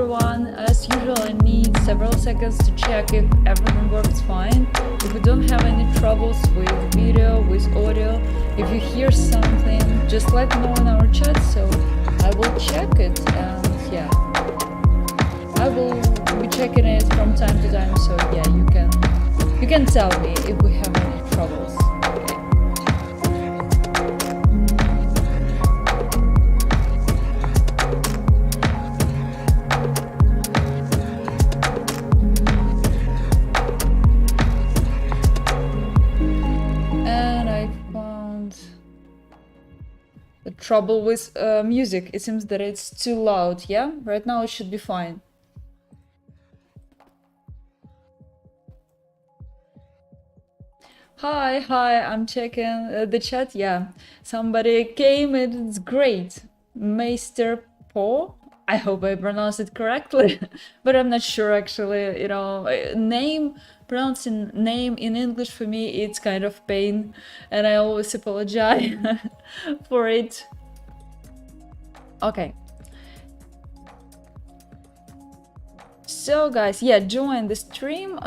everyone. As usual, I need several seconds to check if everything works fine. If we don't have any troubles with video, with audio, if you hear something, just let me know in our chat so I will check it. And yeah, I will be checking it from time to time. So yeah, you can tell me if we have any troubles. Trouble with music. It seems that it's too loud. Yeah, right now it should be fine. Hi, I'm checking the chat. Yeah, somebody came and it's great. Meister Po. I hope I pronounced it correctly, but I'm not sure actually. You know, pronouncing name in English for me, it's kind of pain, and I always apologize for it. Okay. So guys, yeah, join the stream.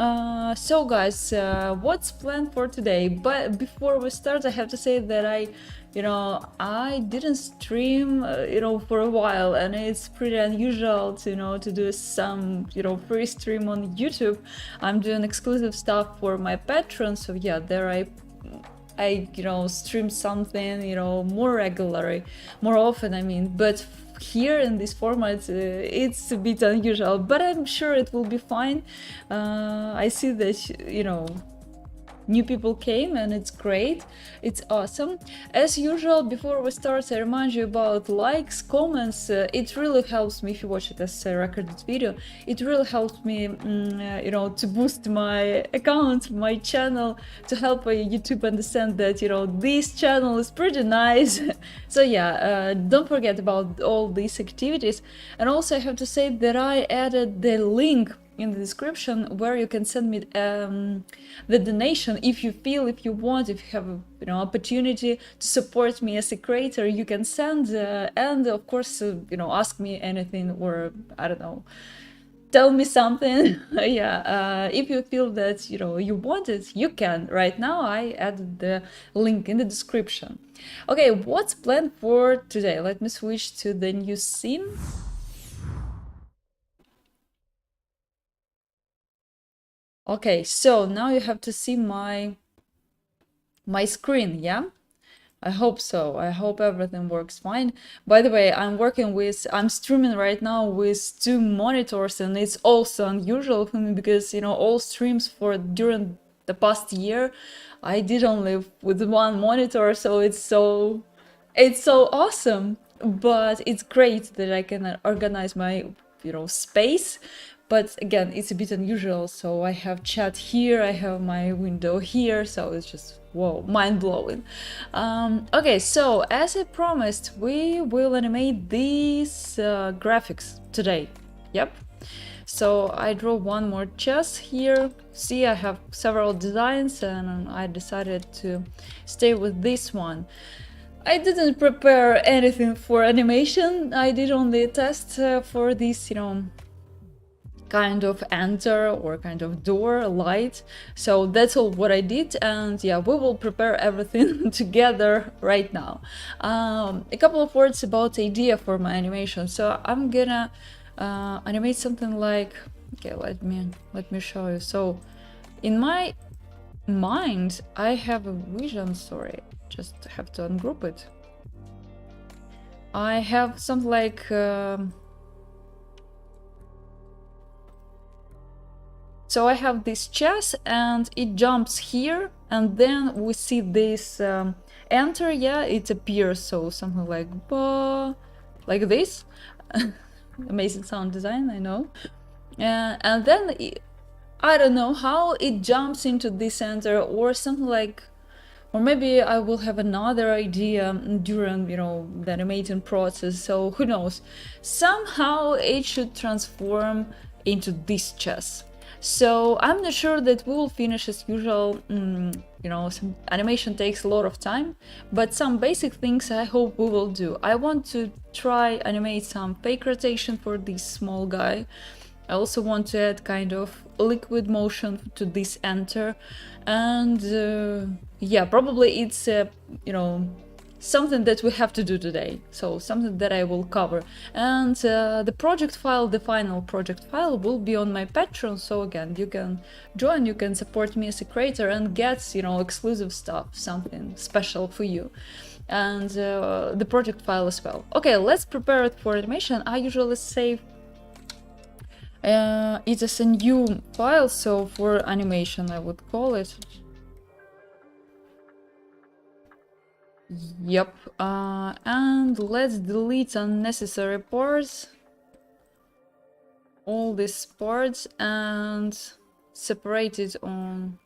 So guys, what's planned for today? But before we start, I have to say that I didn't stream, for a while, and it's pretty unusual to, to do some, free stream on YouTube. I'm doing exclusive stuff for my patrons, so yeah, there I stream something, more regularly, more often, I mean, but here in this format it's a bit unusual, but I'm sure it will be fine. I see that, new people came and it's great, it's awesome. As usual, before we start, I remind you about likes, comments. It really helps me if you watch it as a recorded video. It really helps me to boost my account, my channel, to help YouTube understand that this channel is pretty nice. So yeah, don't forget about all these activities. And also I have to say that I added the link in the description where you can send me the donation if you want, if you have opportunity to support me as a creator. You can send and of course ask me anything, or I don't know, tell me something. Yeah, if you feel that you want it, you can. Right now I added the link in the description. Okay, what's planned for today? Let me switch to the new scene. Okay, so now you have to see my screen, yeah? I hope so. I hope everything works fine. By the way, I'm streaming right now with 2 monitors, and it's also unusual for me because, all streams during the past year, I did only with 1 monitor, so it's so awesome. But it's great that I can organize my, space. But again, it's a bit unusual. So I have chat here, I have my window here, so it's just, whoa, mind-blowing. Okay, so as I promised, we will animate these graphics today. Yep. So I draw one more chess here. See, I have several designs, and I decided to stay with this one. I didn't prepare anything for animation. I did only a test for this, kind of enter or kind of door light. So that's all what I did, and yeah, we will prepare everything together right now. A couple of words about the idea for my animation. So I'm gonna animate something like, okay, let me show you. So in my mind I have a vision, sorry, just have to ungroup it. I have something like so I have this chess and it jumps here, and then we see this enter, yeah, it appears, so something like like this. Amazing sound design, I know. And then I don't know how it jumps into this enter or something like, or maybe I will have another idea during the animating process, so who knows. Somehow it should transform into this chess. So I'm not sure that we will finish as usual. You know, some animation takes a lot of time, but some basic things I hope we will do. I want to try animate some fake rotation for this small guy. I also want to add kind of liquid motion to this enter, and yeah, probably it's you know, something that we have to do today, so something that I will cover. And the project file, the final project file, will be on my Patreon, so again, you can join, you can support me as a creator and get, you know, exclusive stuff, something special for you, and the project file as well. Okay, let's prepare it for animation. I usually save it as a new file, so for animation I would call it. Yep, and let's delete unnecessary parts, all these parts, and separate it on.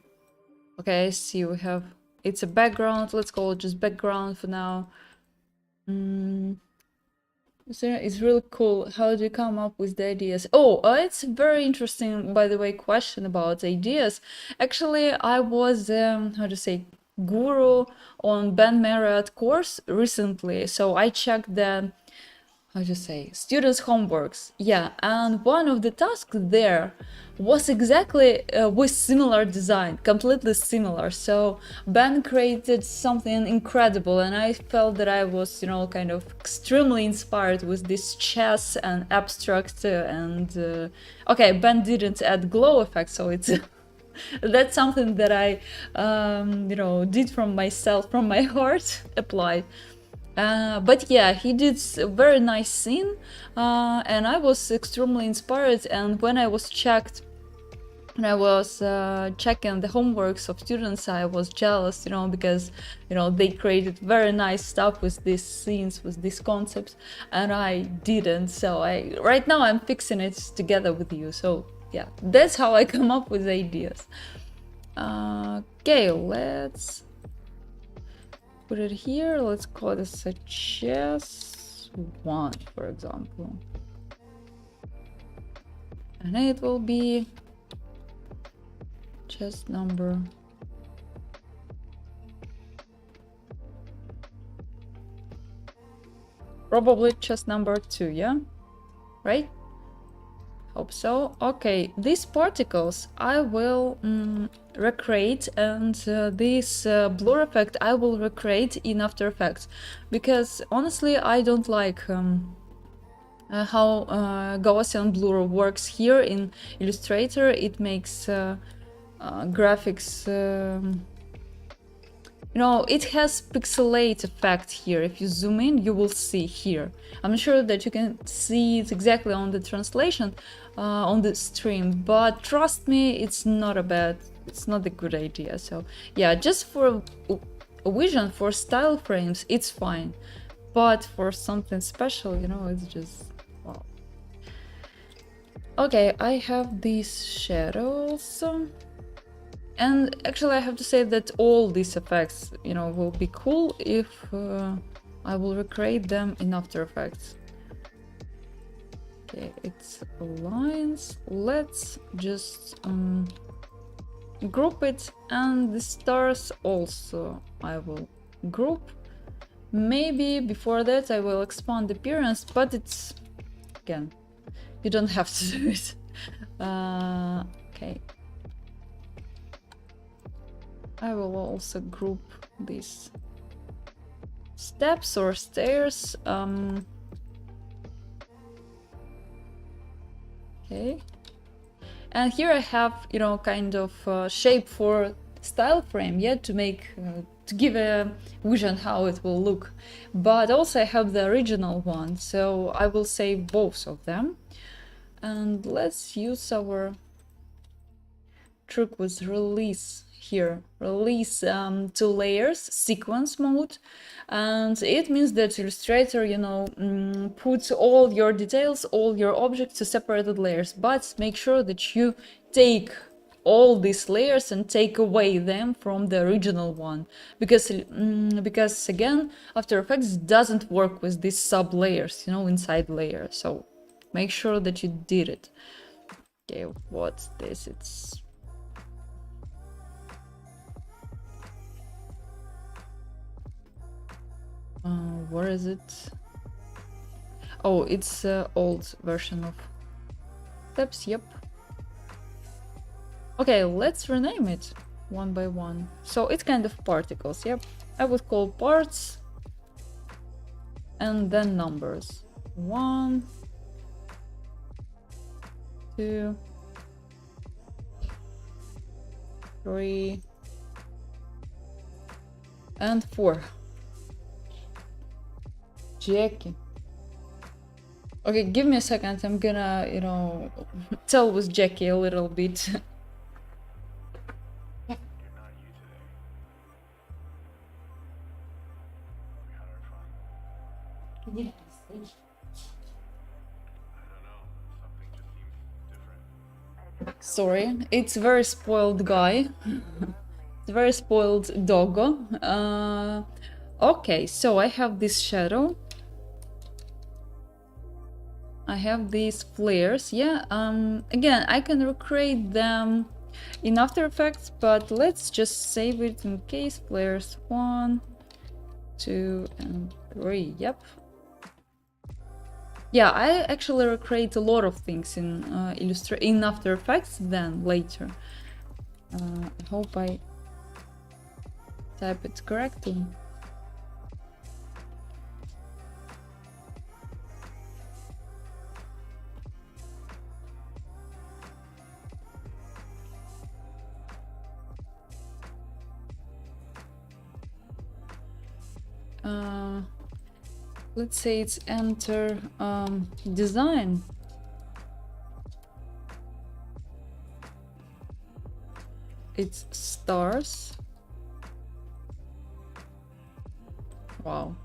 Okay, I see we have, it's a background, let's call it just background for now. It's really cool. How do you come up with the ideas? Oh, it's a very interesting, by the way, question about ideas. Actually, I was, how to say, guru on Ben Marriott course recently. So I checked the, how to say, students' homeworks. Yeah, and one of the tasks there was exactly with similar design, completely similar. So Ben created something incredible, and I felt that I was, you know, kind of extremely inspired with this chess and abstract okay, Ben didn't add glow effect, so it's that's something that I you know, did from myself, from my heart, applied. But yeah, he did a very nice scene, and I was extremely inspired. And when I was when I was checking the homeworks of students, I was jealous, you know, because, you know, they created very nice stuff with these scenes, with these concepts, and I didn't. So right now I'm fixing it together with you. So yeah, that's how I come up with ideas. Okay, let's put it here. Let's call this a chess 1, for example. And it will be chess number. Probably chess number 2, yeah? Right? Hope so. Okay, these particles I will recreate, and this blur effect I will recreate in After Effects, because honestly I don't like how Gaussian blur works here in Illustrator. It makes graphics you know, it has pixelate effect here. If you zoom in, you will see here. I'm sure that you can see it exactly on the translation on the stream, but trust me, it's not a good idea. So yeah, just for a vision, for style frames, it's fine, but for something special, you know, it's just wow. Okay, I have these shadows. And actually I have to say that all these effects, you know, will be cool if I will recreate them in After Effects. Okay, it's lines. Let's just group it, and the stars also I will group. Maybe before that I will expand the appearance, but it's, again, you don't have to do it. Okay. I will also group these steps or stairs. Okay. And here I have, you know, kind of shape for style frame, yeah, to make, to give a vision how it will look. But also I have the original one, so I will save both of them. And let's use our trick with release here. Release to layers, sequence mode. And it means that Illustrator, you know, puts all your details, all your objects to separated layers, but make sure that you take all these layers and take away them from the original one, because again, After Effects doesn't work with these sub layers, you know, inside layers. So make sure that you did it. Okay, what's this? It's where is it? Oh, it's old version of steps. Yep. Okay, let's rename it one by one. So it's kind of particles. Yep. I would call parts and then numbers. 1, 2, 3, and 4. Jackie. Okay, give me a second. I'm gonna, tell with Jackie a little bit. Sorry, it's very spoiled guy. It's very spoiled doggo. Okay, so I have this shadow. I have these flares. Yeah, again, I can recreate them in After Effects, but let's just save it in case. Flares 1, 2, and 3. Yep. Yeah, I actually recreate a lot of things in in After Effects then later. I hope I type it correctly. Let's say it's enter design. It's stars. Wow.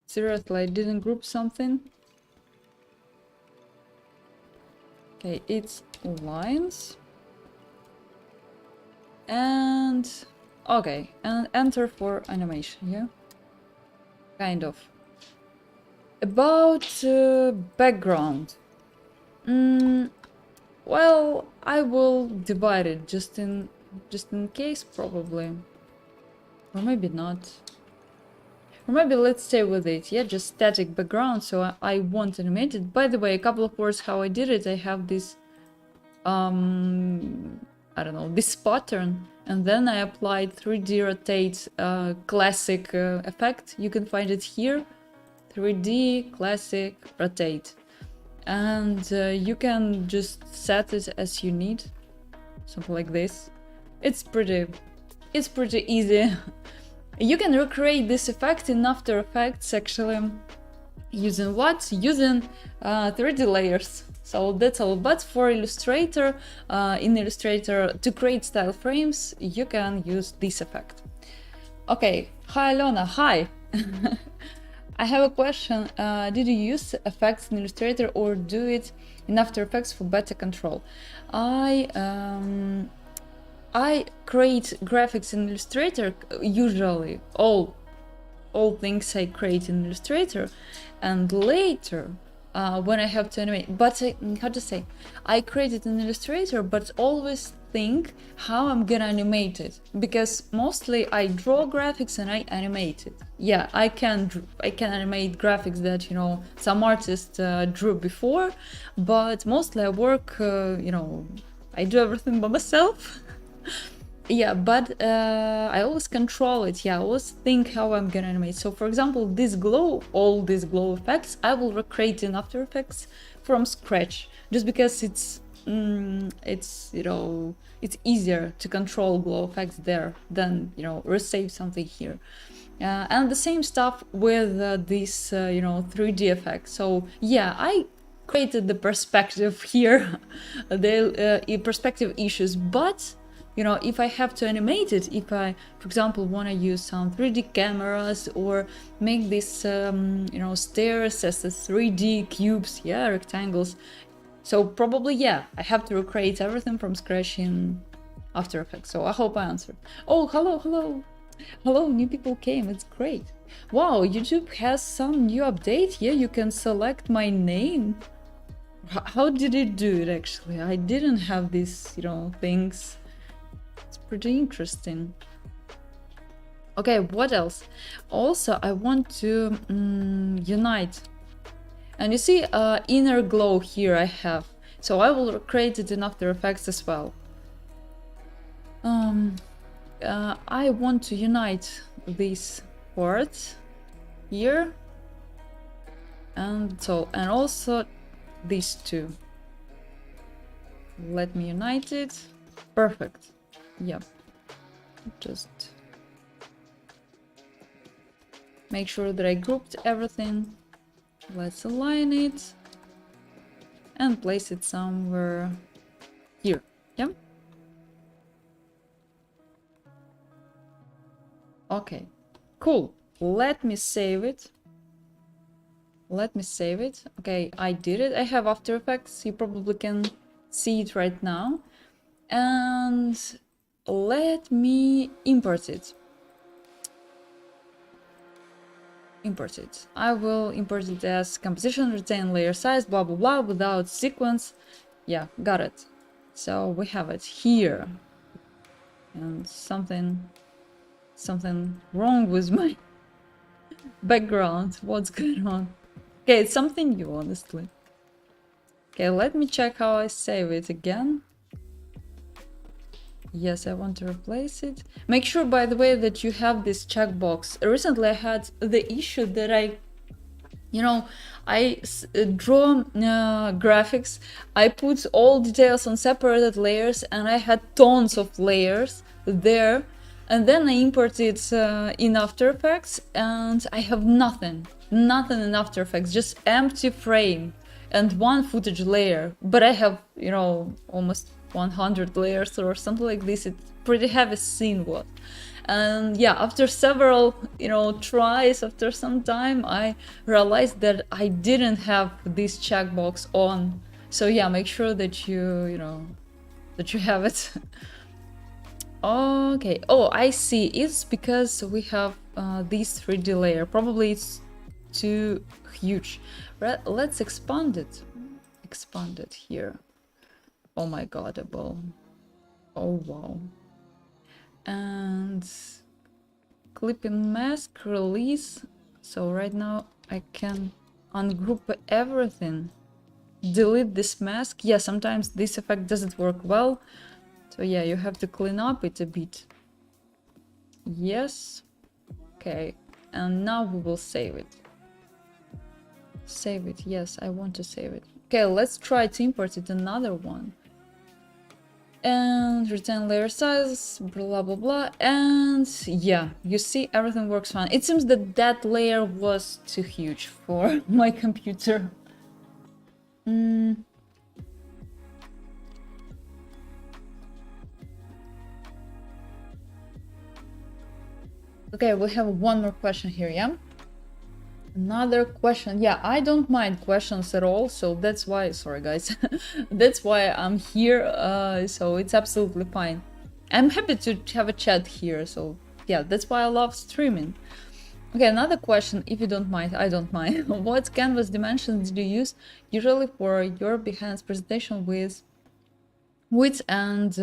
Seriously, I didn't group something. Okay, it's lines. And okay, and enter for animation, yeah? Kind of. About background. Well, I will divide it just in case, probably. Or maybe not. Or maybe let's stay with it, yeah, just static background, so I won't animate it. By the way, a couple of words how I did it. I have this, I don't know, this pattern, and then I applied 3D rotate classic effect. You can find it here, 3D classic rotate. And you can just set it as you need, something like this. It's pretty easy. You can recreate this effect in After Effects actually using what? Using 3D layers. So that's all. But for Illustrator, in Illustrator, to create style frames, you can use this effect. Okay, hi Alena, hi! I have a question. Did you use effects in Illustrator or do it in After Effects for better control? I create graphics in Illustrator, usually all things I create in Illustrator, and later when I have to animate, but how to say, I create it in Illustrator, but always think how I'm gonna animate it, because mostly I draw graphics and I animate it. Yeah, I can animate graphics that, you know, some artists drew before, but mostly I work, you know, I do everything by myself. Yeah, but I always control it. Yeah, I always think how I'm gonna animate. So for example, this glow, all these glow effects, I will recreate in After Effects from scratch, just because it's you know, it's easier to control glow effects there than, you know, resave something here. And the same stuff with this you know, 3D effect. So yeah, I created the perspective here, the perspective issues, but you know, if I have to animate it, if I, for example, want to use some 3D cameras or make this, you know, stairs as a 3D cubes, yeah, rectangles. So probably, yeah, I have to recreate everything from scratch in After Effects. So I hope I answered. Oh, hello, hello. Hello, new people came. It's great. Wow, YouTube has some new update. Yeah, you can select my name. How did it do it actually? I didn't have these, things. It's pretty interesting. Okay, what else? Also, I want to unite. And you see inner glow here I have. So I will create it in After Effects as well. I want to unite these parts here. And also these two. Let me unite it. Perfect. Yep. Just make sure that I grouped everything. Let's align it and place it somewhere here. Yeah. Okay, cool. Let me save it. Okay, I did it. I have After Effects. You probably can see it right now. And let me import it. I will import it as composition, retain layer size, blah blah blah, without sequence. Yeah, got it. So we have it here. And something wrong with my background. What's going on? Okay, it's something new, honestly. Okay, let me check how I save it again. Yes, I want to replace it. Make sure, by the way, that you have this checkbox. Recently, I had the issue that I draw graphics. I put all details on separated layers, and I had tons of layers there. And then I import it in After Effects, and I have nothing in After Effects, just empty frame and one footage layer. But I have, almost 100 layers or something like this. It's pretty heavy scene was. And yeah, after several, tries, after some time, I realized that I didn't have this checkbox on. So yeah, make sure that that you have it. Okay. Oh, I see. It's because we have this 3D layer. Probably it's too huge. Let's expand it. Expand it here. Oh my god, oh wow. And clipping mask, release. So right now I can ungroup everything. Delete this mask. Yeah, sometimes this effect doesn't work well. So yeah, you have to clean up it a bit. Yes. Okay. And now we will save it. Save it. Yes, I want to save it. Okay, let's try to import it another one. And retain layer size, blah blah blah. And yeah, you see everything works fine. It seems that that layer was too huge for my computer. Okay, we have one more question here, yeah? Another question. Yeah, I don't mind questions at all, so that's why, sorry guys, that's why I'm here, so it's absolutely fine. I'm happy to have a chat here, so yeah, that's why I love streaming. Okay, another question, if you don't mind. I don't mind. What canvas dimensions do you use usually for your Behance presentation with width and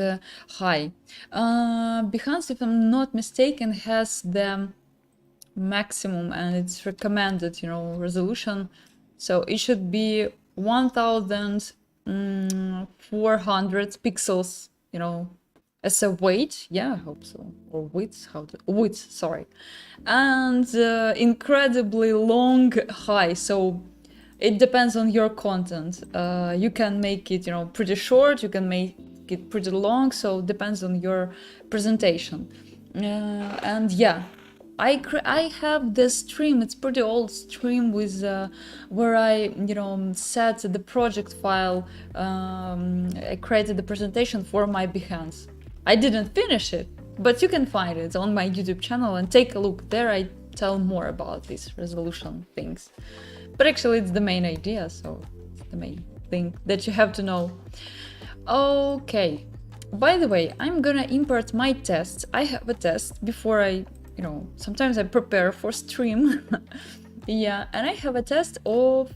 height? Behance, if I'm not mistaken, has the maximum and it's recommended, resolution. So it should be 1400 pixels, as a weight. Yeah, I hope so. Or width, sorry. And incredibly long high. So it depends on your content. You can make it, pretty short. You can make it pretty long. So it depends on your presentation. And yeah, I have this stream. It's pretty old stream with where I set the project file. I created the presentation for my Behance. I didn't finish it, but you can find it on my YouTube channel and take a look. There I tell more about these resolution things. But actually it's the main idea, so it's the main thing that you have to know. Okay. By the way, I'm gonna import my tests. I have a test before I sometimes I prepare for stream. Yeah, and I have a test of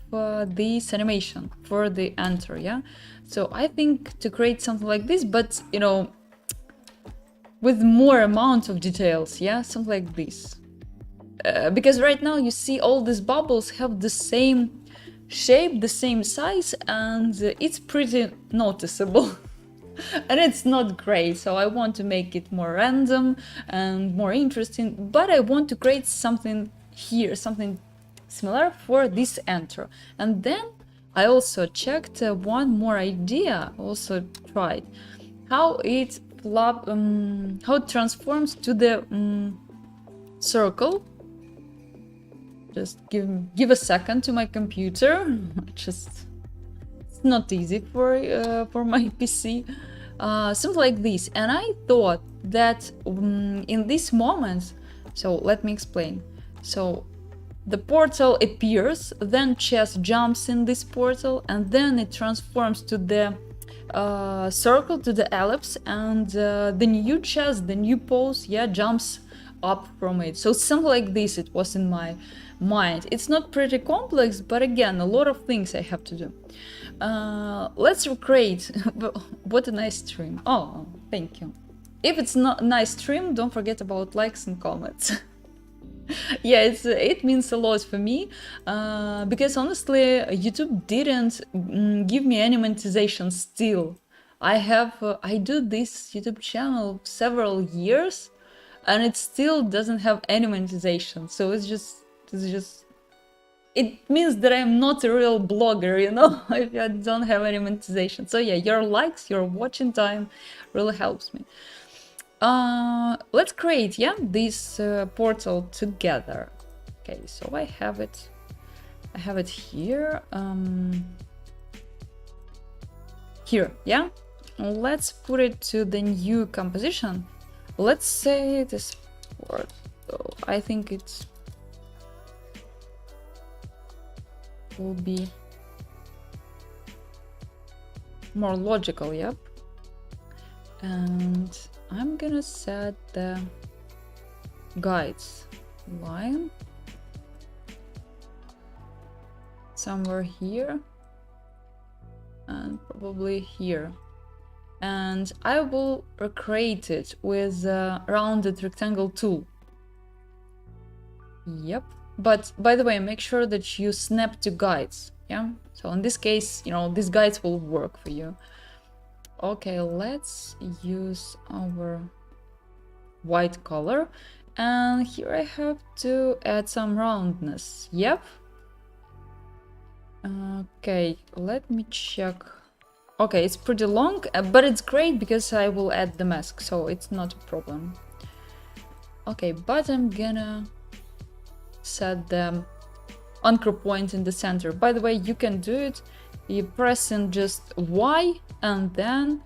this animation for the enter, yeah? So I think to create something like this, but, with more amount of details, yeah? Something like this. Because right now you see all these bubbles have the same shape, the same size, and it's pretty noticeable. And it's not great, so I want to make it more random and more interesting, but I want to create something here, something similar for this enter. And then I also checked one more idea, also tried how it how it transforms to the circle. Just give a second to my computer. Just it's not easy for my PC. Something like this, and I thought that in this moment, so let me explain. So the portal appears, then chess jumps in this portal, and then it transforms to the circle, to the ellipse, and the new chess, the new pose, yeah, jumps up from it. So something like this it was in my mind. It's not pretty complex, but again, a lot of things I have to do. Let's recreate. What a nice stream. Oh, thank you. If it's not a nice stream, don't forget about likes and comments. Yeah, it means a lot for me, because honestly YouTube didn't give me any monetization still. I do this YouTube channel several years and it still doesn't have any monetization, so it's just it means that I'm not a real blogger, if I don't have any monetization. So yeah, your likes, your watching time really helps me. Let's create, yeah, this portal together. Okay, so I have it here. Here, yeah. Let's put it to the new composition. Let's say this portal. I think it will be more logical, yep. And I'm gonna set the guides line somewhere here and probably here, and I will recreate it with a rounded rectangle tool. Yep. But by the way, make sure that you snap to guides, yeah? So in this case, these guides will work for you. Okay, let's use our white color, and here I have to add some roundness. Yep. Okay, let me check. Okay, it's pretty long, but it's great because I will add the mask, so it's not a problem. Okay, but I'm gonna set the anchor point in the center. By the way, you can do it. You press in just Y and then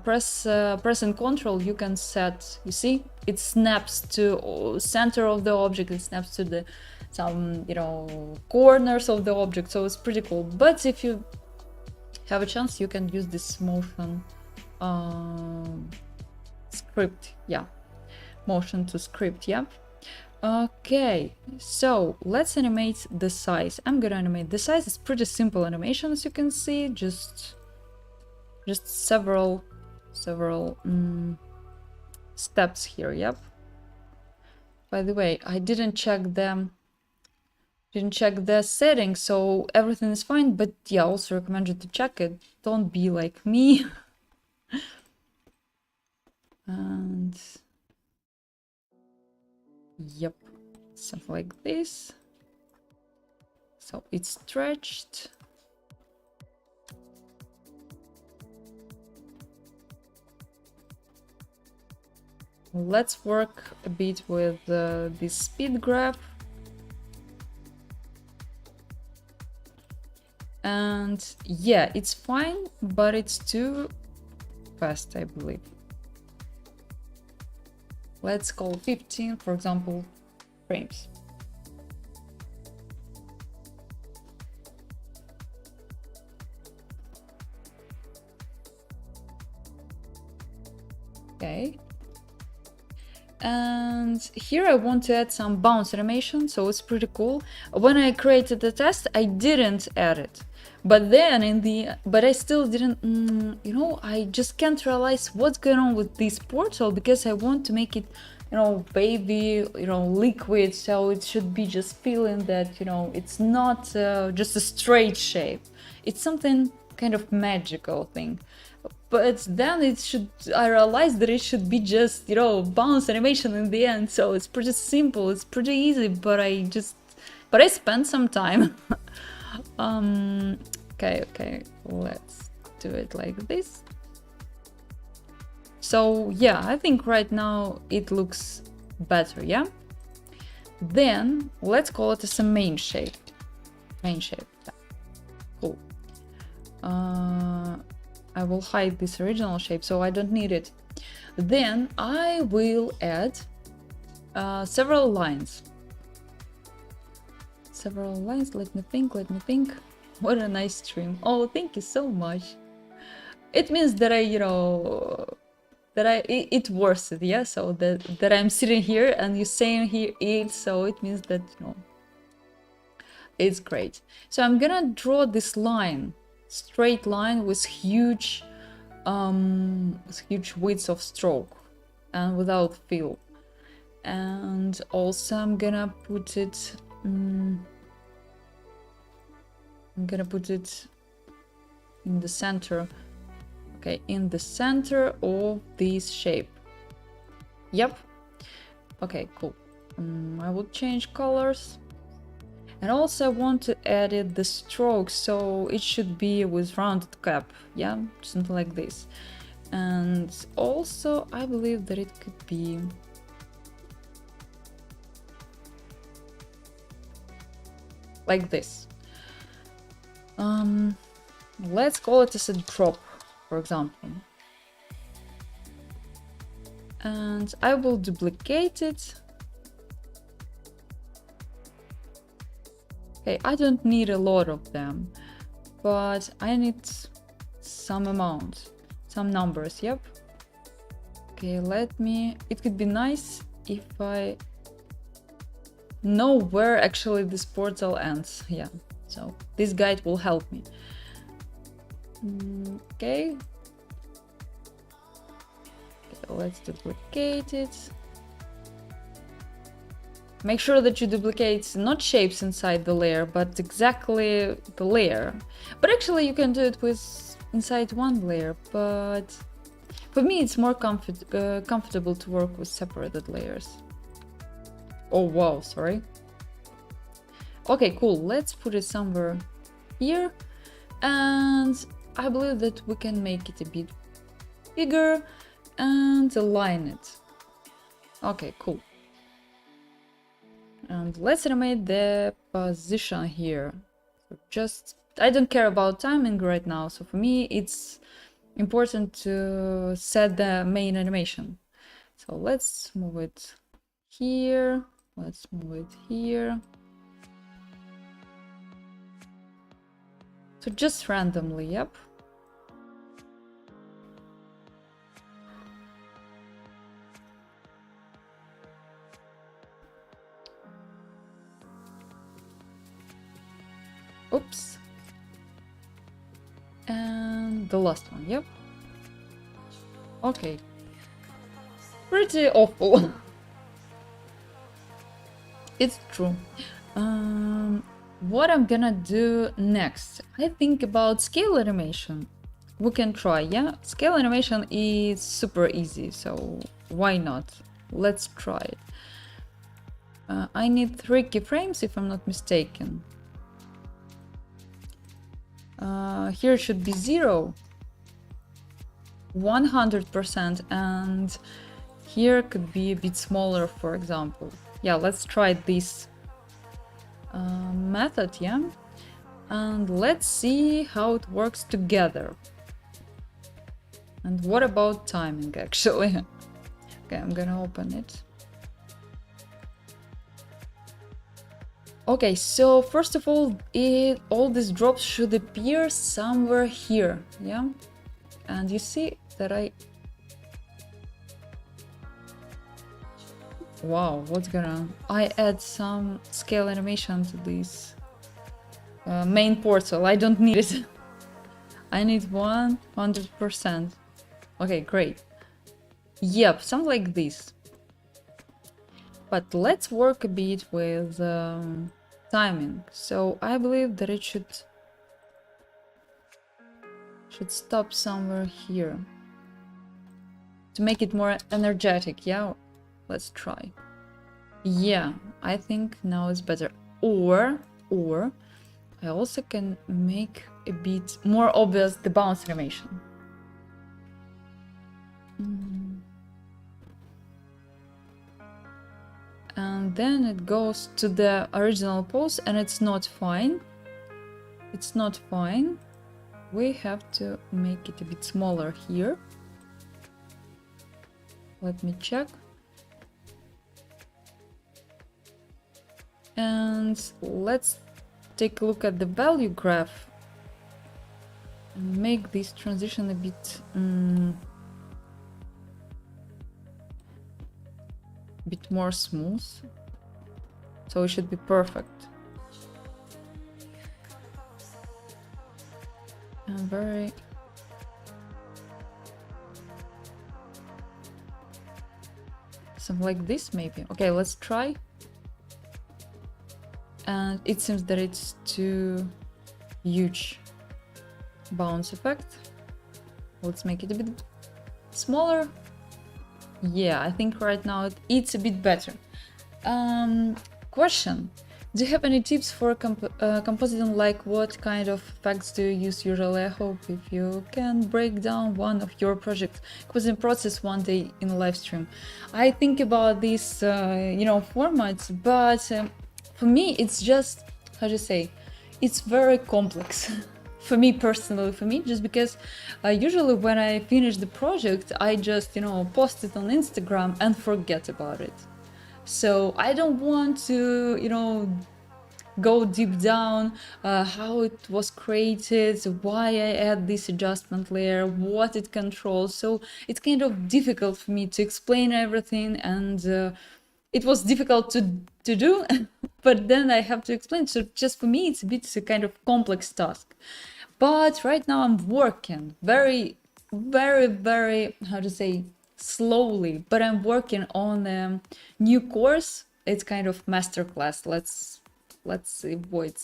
press and Control. You can set. You see, it snaps to center of the object. It snaps to some corners of the object. So it's pretty cool. But if you have a chance, you can use this motion script. Yeah, motion to script. Yeah. Okay, so let's animate the size. I'm gonna animate the size. It's pretty simple animation, as you can see. Just several steps here. Yep. By the way, I didn't check the settings, so everything is fine. But yeah, also recommend you to check it. Don't be like me. And yep, something like this. So it's stretched. Let's work a bit with this speed graph. And yeah, it's fine, but it's too fast, I believe. Let's call 15, for example, frames. Okay. And here I want to add some bounce animation, so it's pretty cool. When I created the test, I didn't add it, but then but I still didn't, you know, I just can't realize what's going on with this portal, because I want to make it, you know, baby, you know, liquid, so it should be just feeling that, you know, it's not just a straight shape, it's something kind of magical thing. But then I realized that it should be just, you know, bounce animation in the end, so it's pretty simple, it's pretty easy, but I spent some time. Okay, let's do it like this. So yeah, I think right now it looks better, yeah? Then let's call it as a main shape. Yeah. Cool. I will hide this original shape, so I don't need it. Then I will add several lines. Let me think. What a nice stream. Oh, thank you so much. It means that it's worth it, yeah? So that I'm sitting here and you're saying here it, so it means that, you know, it's great. So I'm gonna draw this line, straight line with huge width of stroke and without fill. And also I'm gonna put it in the center. Okay, in the center of this shape. Yep. Okay, cool. I will change colors. And also I want to edit the stroke, so it should be with rounded cap, yeah, something like this. And also I believe that it could be like this. Let's call it as a drop, for example. And I will duplicate it. Okay, I don't need a lot of them, but I need some amount, some numbers, yep. Okay, it could be nice if I know where actually this portal ends, yeah. So this guide will help me. Okay. Let's duplicate it. Make sure that you duplicate not shapes inside the layer, but exactly the layer. But actually you can do it with inside one layer, but for me it's more comfortable to work with separated layers. Oh wow, sorry. Okay, cool, let's put it somewhere here, and I believe that we can make it a bit bigger and align it. Okay, cool. And let's animate the position here. So I don't care about timing right now, so for me it's important to set the main animation. So let's move it here, let's move it here. So just randomly, yep. Oops. And the last one, yep. Okay. Pretty awful. It's true. What I'm gonna do next? I think about scale animation. We can try, yeah? Scale animation is super easy, so why not? Let's try it. I need 3 keyframes if I'm not mistaken. Here it should be 0, 100%, and here could be a bit smaller, for example. Yeah, let's try this method, yeah? And let's see how it works together. And what about timing, actually? Okay, I'm gonna open it. Okay, so first of all, all these drops should appear somewhere here, yeah? And you see that Wow, what's gonna... I add some scale animation to this main portal. I don't need it. I need 100%. Okay, great. Yep, something like this. But let's work a bit with timing. So I believe that it should stop somewhere here to make it more energetic. Yeah, let's try. Yeah, I think now it's better. Or I also can make a bit more obvious the bounce animation. And then it goes to the original pose, and it's not fine. It's not fine. We have to make it a bit smaller here. Let me check. And let's take a look at the value graph and make this transition a bit more smooth. So it should be perfect. And very... something like this maybe. Okay, let's try. And it seems that it's too huge bounce effect. Let's make it a bit smaller. Yeah, I think right now it's a bit better. Question: do you have any tips for compositing? Like, what kind of effects do you use usually? I hope if you can break down one of your project compositing process one day in a live stream. I think about these, formats, but for me, it's just, how to say, it's very complex. For me personally, just because usually when I finish the project, I just, post it on Instagram and forget about it. So I don't want to, go deep down, how it was created, why I add this adjustment layer, what it controls. So it's kind of difficult for me to explain everything, and it was difficult to do, but then I have to explain. So just for me, it's a kind of complex task. But right now I'm working very, very, very, how to say, slowly, but I'm working on a new course. It's kind of masterclass. Let's avoid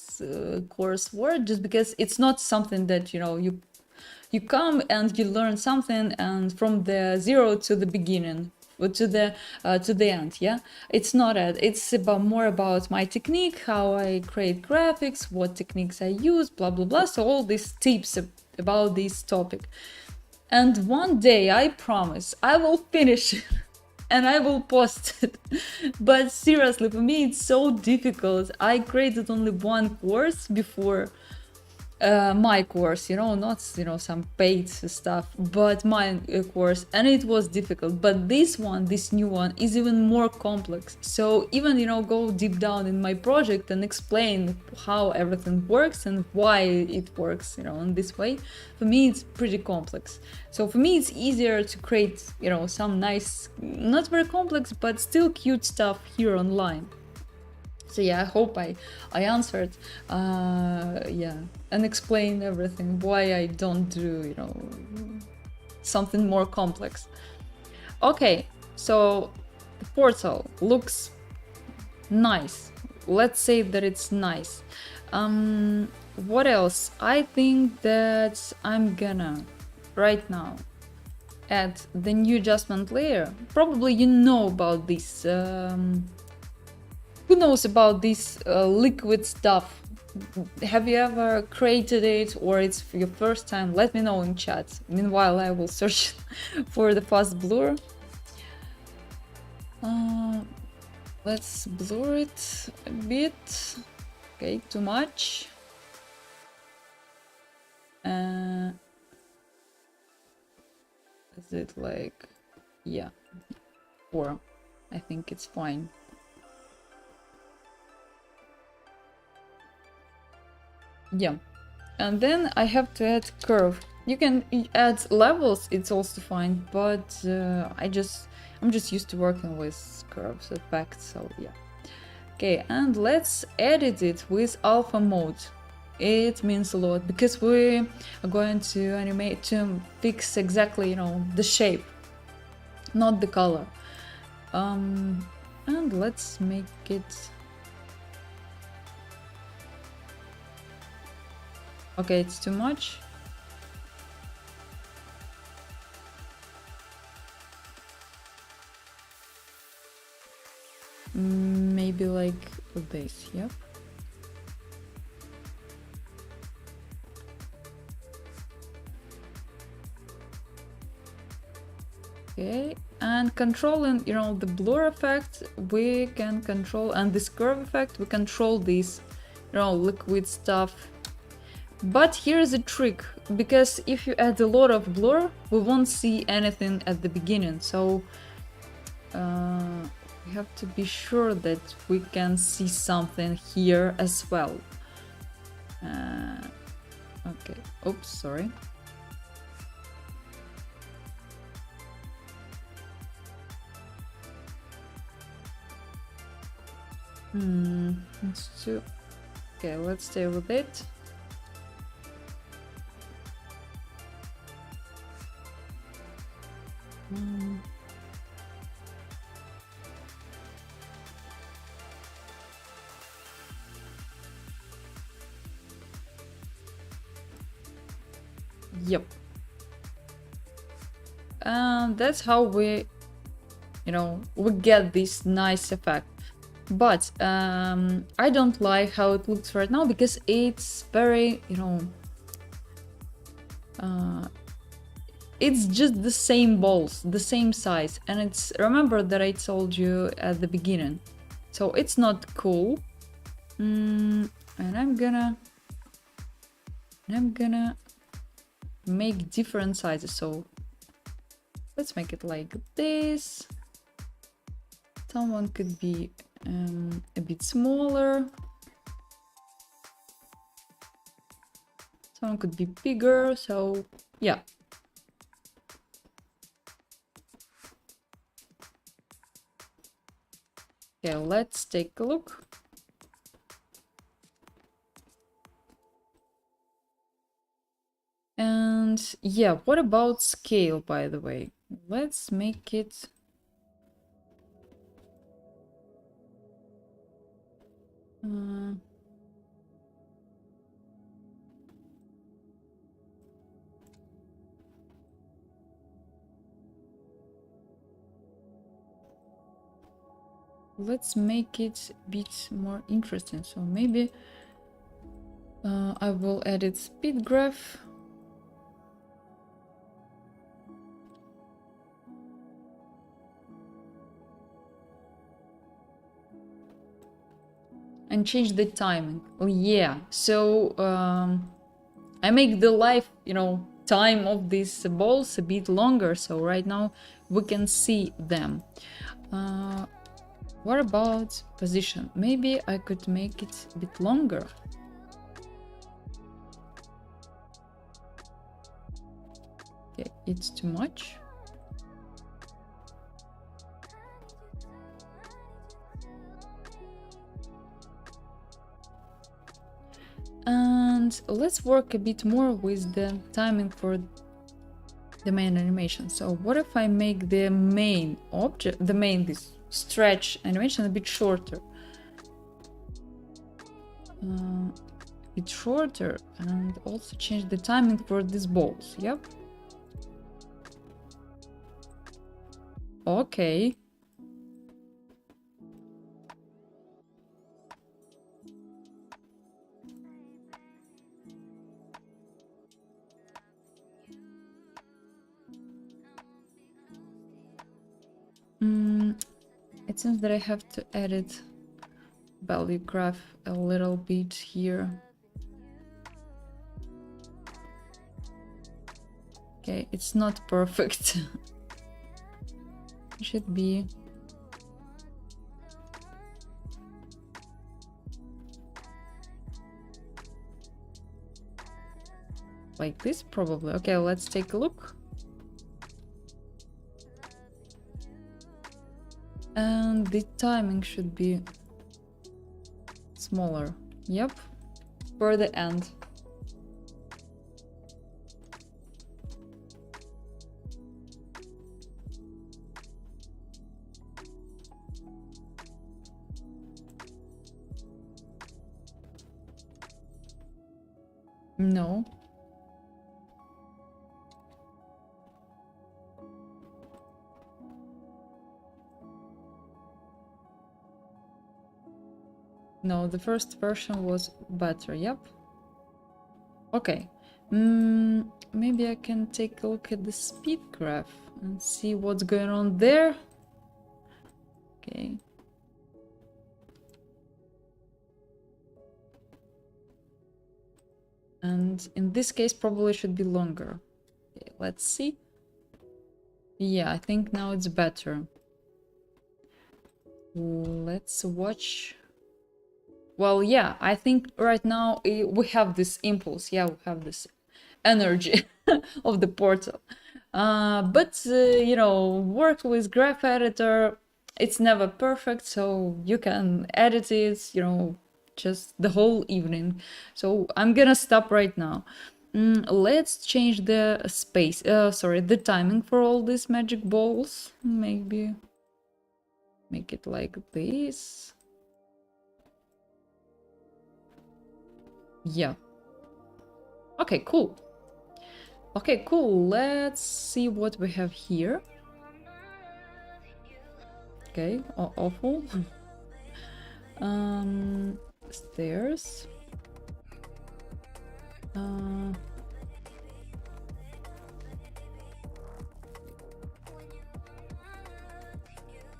course word, just because it's not something that you come and you learn something and from the zero to the beginning, to the end. Yeah, it's not it. It's more about my technique, how I create graphics, what techniques I use, blah blah blah. So all these tips about this topic. And one day, I promise, I will finish it and I will post it. But seriously, for me, it's so difficult. I created only one course before, my course, not some paid stuff, but my course, and it was difficult. But this new one is even more complex. So even go deep down in my project and explain how everything works and why it works in this way, for me it's pretty complex. So for me it's easier to create some nice, not very complex but still cute stuff here online. So yeah, I hope I answered, and explain everything, why I don't do, something more complex. Okay, so the portal looks nice. Let's say that it's nice. What else? I think that I'm gonna, right now, add the new adjustment layer. Probably you know about this, who knows about this liquid stuff? Have you ever created it, or it's for your first time? Let me know in chat. Meanwhile, I will search for the fast blur. Let's blur it a bit. Okay, too much. Is it like, yeah, 4? I think it's fine. Yeah, and then I have to add curve. You can add levels, it's also fine, but I just I'm just used to working with curves effect, so yeah. Okay, and let's edit it with alpha mode. It means a lot because we are going to animate to fix exactly, you know, the shape, not the color. And let's make it. Okay, it's too much. Maybe like this, yep. Okay, and controlling, you know, the blur effect, we can control, and this curve effect, we control this, you know, liquid stuff. But here's a trick, because if you add a lot of blur, we won't see anything at the beginning, so we have to be sure that we can see something here as well. Okay, oops, sorry. It's too... Okay, let's stay with it. Yep. And that's how we, you know, we get this nice effect. But I don't like how it looks right now because it's very, you know, it's just the same balls, the same size, and it's, remember that I told you at the beginning, so it's not cool. And I'm gonna make different sizes, so let's make it like this. Someone could be a bit smaller, someone could be bigger, so yeah. Okay, let's take a look. And yeah, what about scale, by the way? Let's make it... let's make it a bit more interesting. So maybe I will edit speed graph. And change the timing. Oh yeah, so I make the life, you know, time of these balls a bit longer, so right now we can see them. What about position? Maybe I could make it a bit longer. Okay, it's too much. And let's work a bit more with the timing for the main animation. So what if I make the main object, this stretch animation a bit shorter? It's shorter, and also change the timing for these balls. Yep. Okay. It seems that I have to edit value graph a little bit here. Okay, it's not perfect. It should be like this, probably. Okay, let's take a look. And the timing should be smaller. Yep, for the end. No. No, the first version was better, yep. Okay. Maybe I can take a look at the speed graph and see what's going on there. Okay. And in this case, probably should be longer. Okay, let's see. Yeah, I think now it's better. Let's watch. Well, yeah, I think right now we have this impulse. Yeah, we have this energy of the portal. But, you know, work with graph editor, it's never perfect, so you can edit it, you know, just the whole evening. So I'm gonna stop right now. Let's change the space, sorry, the timing for all these magic balls. Maybe make it like this. Yeah. Okay, cool. Okay, cool. Let's see what we have here. Okay, awful. Stairs.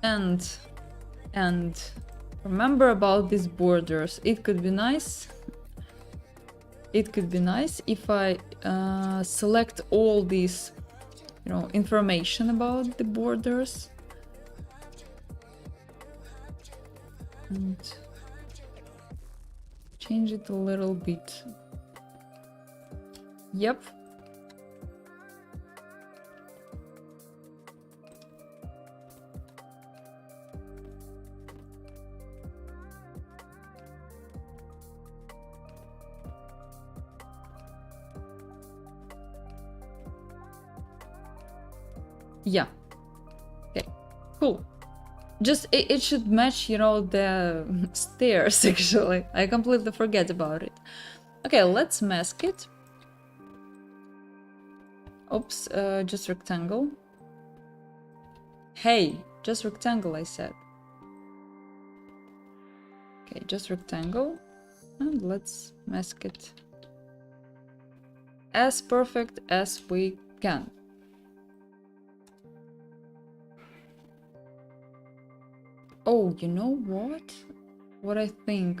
And remember about these borders. It could be nice. It could be nice if I select all these, you know, information about the borders. And change it a little bit. Yep. Yeah. Okay, cool. Just it should match, you know, the stairs actually. I completely forget about it. Okay, let's mask it. Oops, just rectangle. Hey, just rectangle, I said. Okay, just rectangle. And let's mask it as perfect as we can. Oh, you know what? What I think?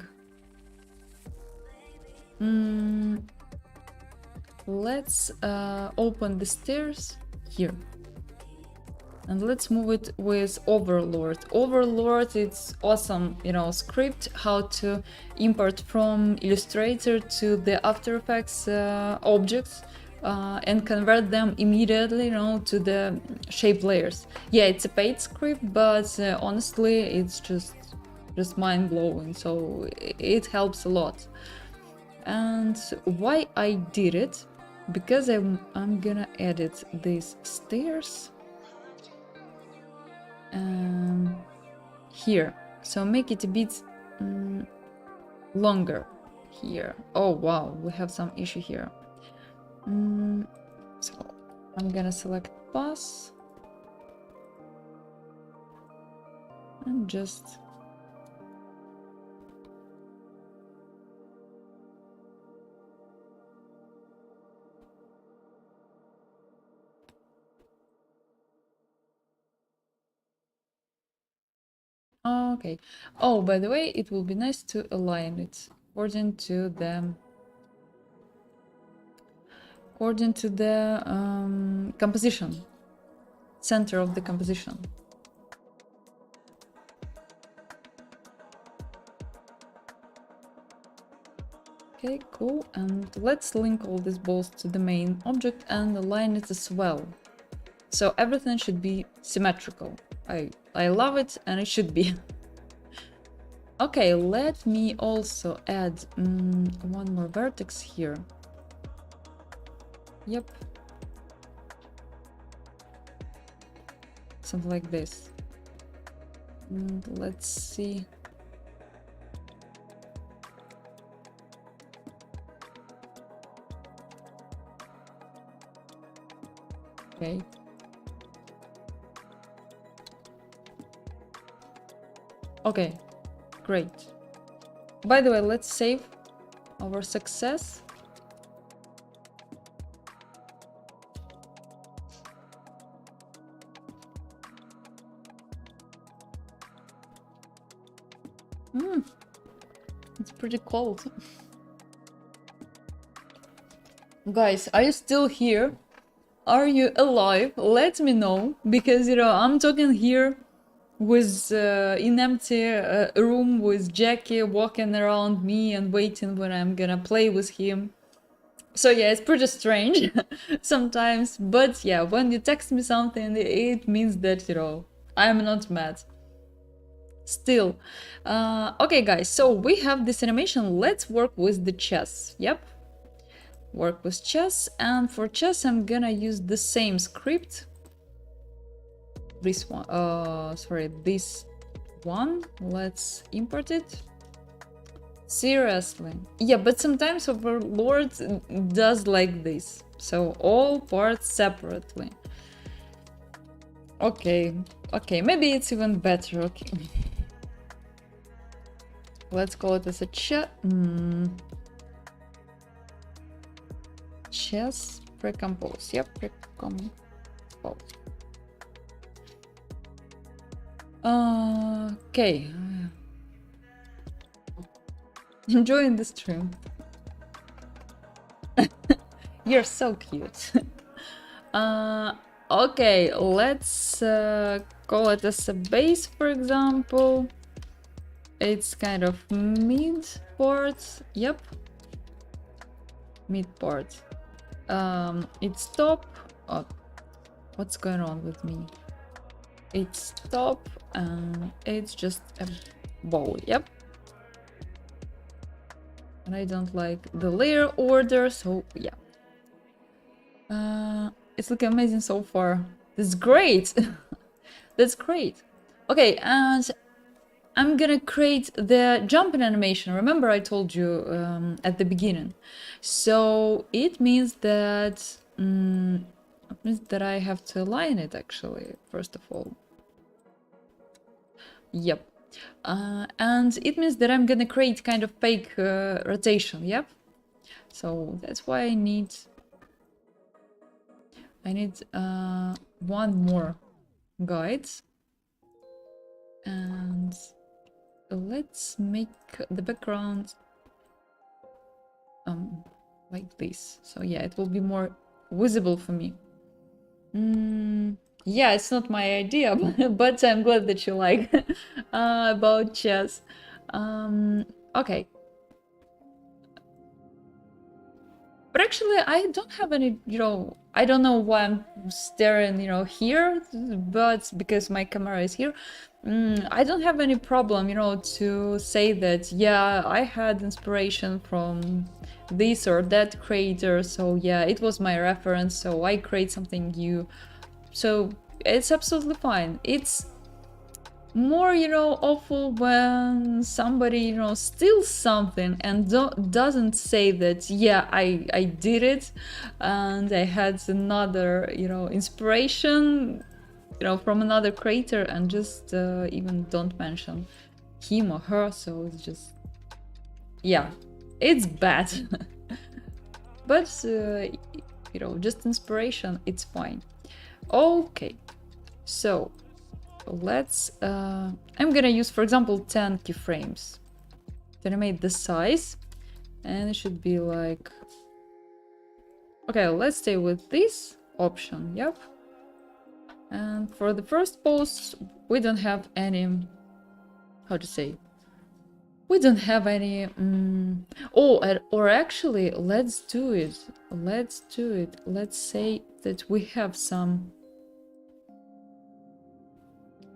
Let's open the stairs here. And let's move it with Overlord. Overlord, it's awesome, you know, script how to import from Illustrator to the After Effects objects and convert them immediately, you know, to the shape layers. Yeah, it's a paid script, but honestly, it's just mind-blowing, so it helps a lot. And why I did it? Because I'm gonna edit these stairs here, so make it a bit longer here. Oh wow, we have some issue here. So I'm gonna select pass and just okay. Oh, by the way, it will be nice to align it according to the composition, center of the composition. Okay, cool. And let's link all these balls to the main object and align it as well. So everything should be symmetrical. I I love it, and it should be. Okay, let me also add one more vertex here. Yep. Something like this. And let's see. Okay. Okay, great. By the way, let's save our success. It's pretty cold. Guys, are you still here? Are you alive? Let me know, because I'm talking here with in empty room with Jackie walking around me and waiting when I'm gonna play with him. So yeah, it's pretty strange sometimes, but yeah, when you text me something, it means that I'm not mad. Still, okay, guys. So we have this animation. Let's work with the chess. Yep. Work with chess, and for chess I'm gonna use the same script. This one, sorry, this one. Let's import it. Seriously. Yeah, but sometimes Overlord does like this. So all parts separately. Okay, okay, maybe it's even better. Okay. Let's call it as a chess precompose. Yep, precompose. Okay. Enjoying the stream. You're so cute. Okay, let's call it as a base, for example. It's kind of mid port. Yep. Mid port. It's top. Oh, what's going on with me? It's top and it's just a bow. Yep. And I don't like the layer order, so yeah. It's looking amazing so far. That's great. That's great. Okay, and I'm gonna create the jumping animation. Remember I told you at the beginning. So it means that I have to align it actually, first of all. Yep. And it means that I'm gonna create kind of fake rotation. Yep. So that's why I need one more guide, and let's make the background like this. So yeah, it will be more visible for me. Yeah, it's not my idea, but I'm glad that you like about chess. Okay. But actually, I don't have any, I don't know why I'm staring, here, but because my camera is here, I don't have any problem, to say that, yeah, I had inspiration from this or that creator, so yeah, it was my reference, so I create something new. So it's absolutely fine. It's more, awful when somebody, steals something and doesn't say that, yeah, I did it and I had another, inspiration, from another creator, and just even don't mention him or her. So it's just, yeah, it's bad. But, just inspiration, it's fine. Okay, so let's I'm gonna use, for example, 10 keyframes to animate the size, and it should be like, okay, let's stay with this option. Yep. And for the first pose, we don't have any, how to say, we don't have any or actually, let's do it. Let's say that we have some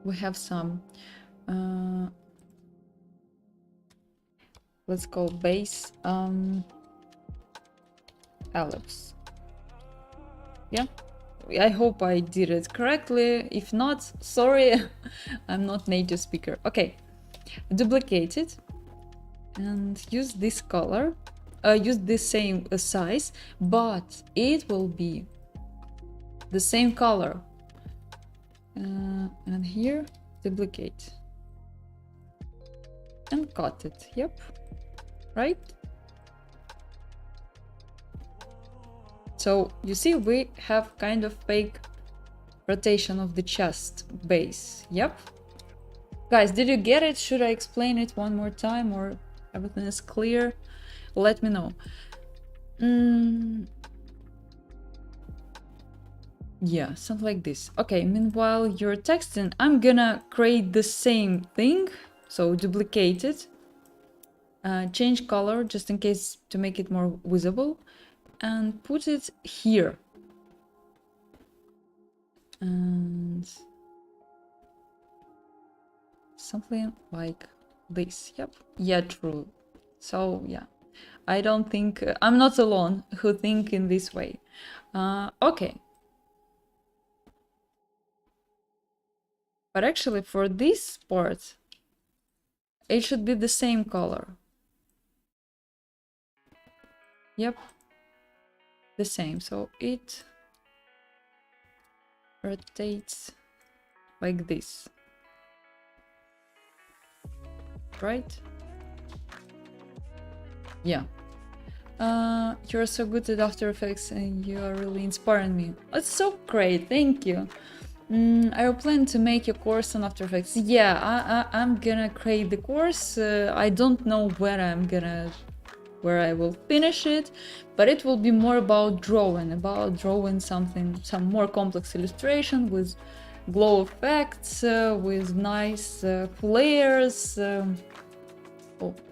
we have some, let's call base ellipse. Yeah, I hope I did it correctly. If not, sorry, I'm not native speaker. Okay, duplicate it and use this color, use the same size, but it will be the same color. And here, duplicate and cut it. Yep, right? So you see, we have kind of fake rotation of the chest base. Yep. Guys, did you get it? Should I explain it one more time, or everything is clear? Let me know. Yeah, something like this. Okay, meanwhile you're texting, I'm gonna create the same thing. So duplicate it, change color just in case to make it more visible, and put it here. And something like this. Yep. Yeah, true. So yeah, I don't think I'm not alone who think in this way. Okay. But actually for this part, it should be the same color. Yep. The same. So it rotates like this. Right? Yeah. You're so good at After Effects and you are really inspiring me. That's so great, thank you. I plan to make a course on After Effects. Yeah, I'm gonna create the course. I don't know where I will finish it, but it will be more about drawing something, some more complex illustration with glow effects, with nice flares.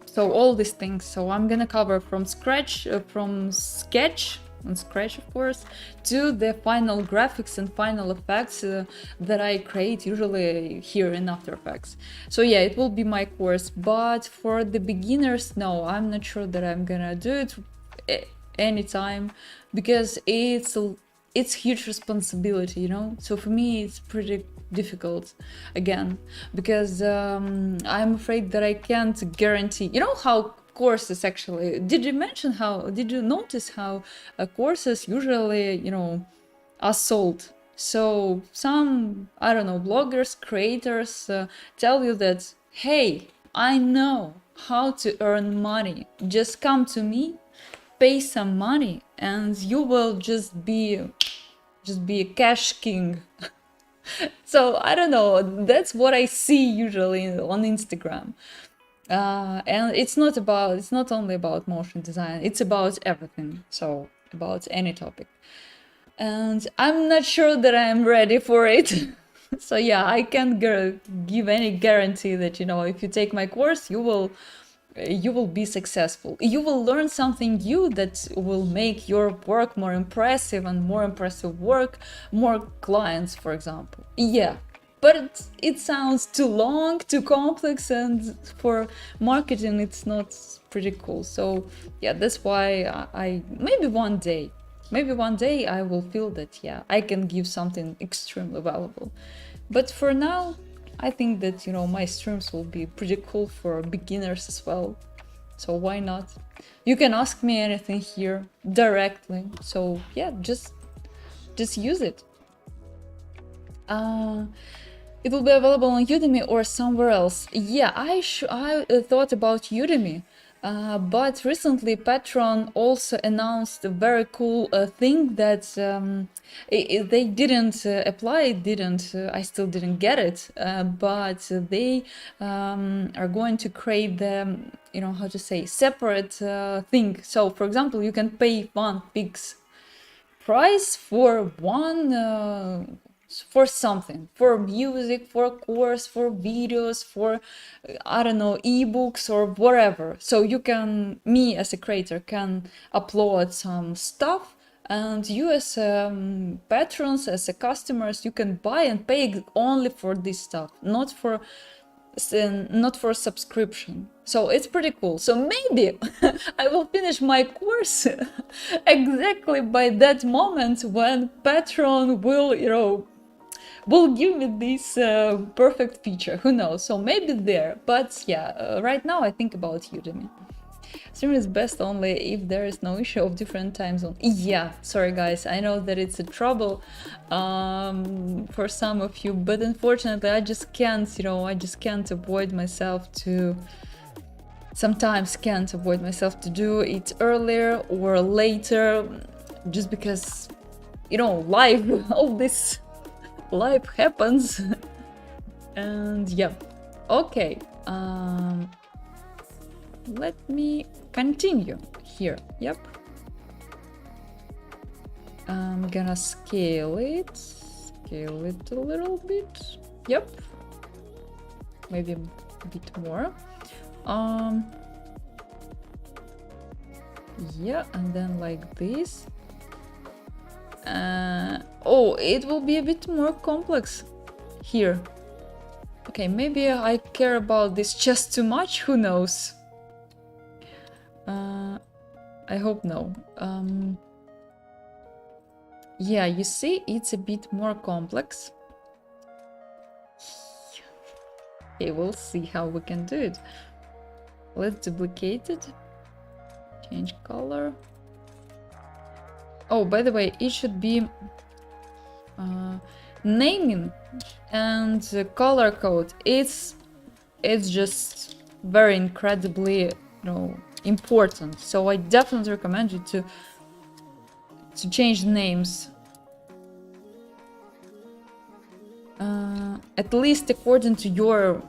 So all these things. So I'm gonna cover from scratch, from sketch and scratch of course, to the final graphics and final effects that I create usually here in After Effects. So yeah, it will be my course, but for the beginners, no, I'm not sure that I'm gonna do it anytime, because it's huge responsibility, you know. So for me it's pretty difficult again, because I'm afraid that I can't guarantee, you know, how courses actually, did you notice how courses usually, you know, are sold? So some, I don't know, bloggers, creators tell you that, hey, I know how to earn money, just come to me, pay some money, and you will just be a cash king. So I don't know, that's what I see usually on Instagram. And it's not only about motion design, it's about everything, so about any topic. And I'm not sure that I'm ready for it. So yeah, I can't give any guarantee that, you know, if you take my course, you will be successful. You will learn something new that will make your work more impressive, and more impressive work, more clients, for example. Yeah, but it sounds too long, too complex, and for marketing it's not pretty cool. So yeah, that's why I maybe one day I will feel that, yeah, I can give something extremely valuable. But for now, I think that, you know, my streams will be pretty cool for beginners as well. So why not? You can ask me anything here directly. So yeah, just use it. It will be available on Udemy or somewhere else. Yeah, I thought about Udemy. But recently Patreon also announced a very cool thing that they didn't apply, I still didn't get it, but they are going to create the, you know, how to say, separate thing. So for example, you can pay one fixed price for for something, for music, for course, for videos, for I don't know, ebooks or whatever. So you can, me as a creator can upload some stuff, and you as patrons, as a customers, you can buy and pay only for this stuff, not for subscription. So it's pretty cool. So maybe I will finish my course exactly by that moment when Patreon will, will give me this perfect feature. Who knows? So maybe there. But yeah, right now I think about Udemy. Stream is best only if there is no issue of different time zone. Yeah, sorry guys, I know that it's a trouble for some of you, but unfortunately I just can't, I just can't avoid myself to... Sometimes can't avoid myself to do it earlier or later, just because, life, all this life happens. And yeah, okay. Let me continue here. Yep. I'm gonna scale it a little bit. Yep. Maybe a bit more. Yeah, and then like this. Oh, it will be a bit more complex here. Okay, maybe I care about this just too much, who knows? I hope no. Yeah, you see, it's a bit more complex. Okay, we'll see how we can do it. Let's duplicate it. Change color. Oh, by the way, it should be naming and color code. It's just very incredibly, important. So I definitely recommend you to change names. At least according to your,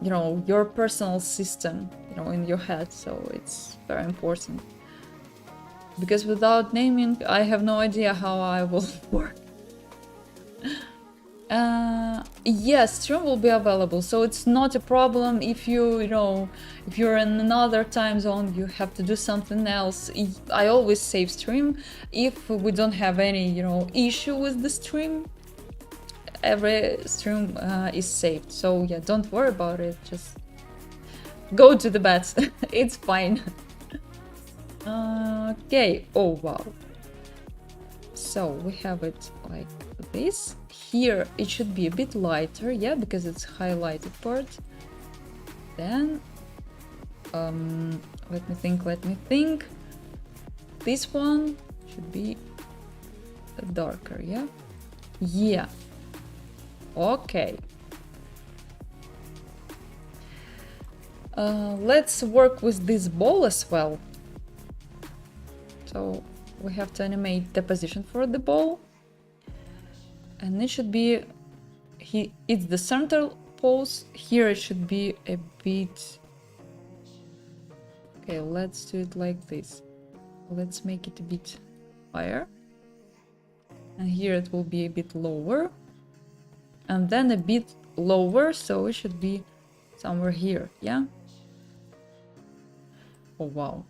your personal system, in your head. So it's very important. Because without naming, I have no idea how I will work. Yes, stream will be available, so it's not a problem if you, if you're in another time zone, you have to do something else. I always save stream. If we don't have any, issue with the stream, every stream is saved. So yeah, don't worry about it. Just go to the bed. It's fine. Okay. Oh wow. So we have it like this. Here it should be a bit lighter, yeah, because it's highlighted part. Then let me think. This one should be darker, yeah? Yeah. Okay. Let's work with this ball as well. So we have to animate the position for the ball. And it should be, it's the central pose. Here it should be a bit... Okay, let's do it like this. Let's make it a bit higher. And here it will be a bit lower. And then a bit lower, so it should be somewhere here, yeah? Oh, wow.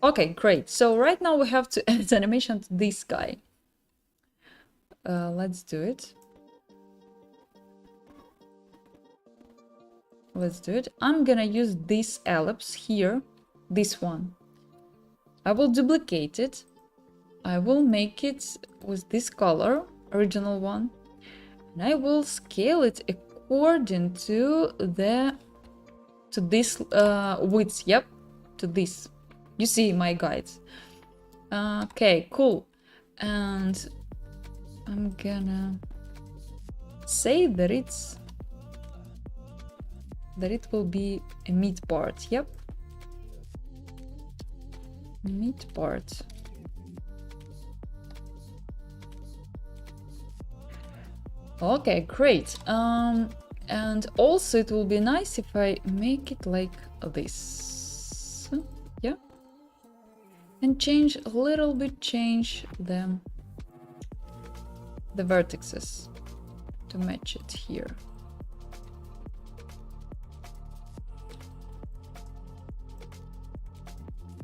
Okay, great. So right now we have to add animation to this guy. Let's do it. I'm gonna use this ellipse here, this one. I will duplicate it. I will make it with this color, original one, and I will scale it according to this width. Yep, to this. You see my guides. Okay, cool. And I'm gonna say that it will be a mid part. Yep, mid part. Okay, great. And also it will be nice if I make it like this. Yeah, and change a little bit, change the vertices to match it here.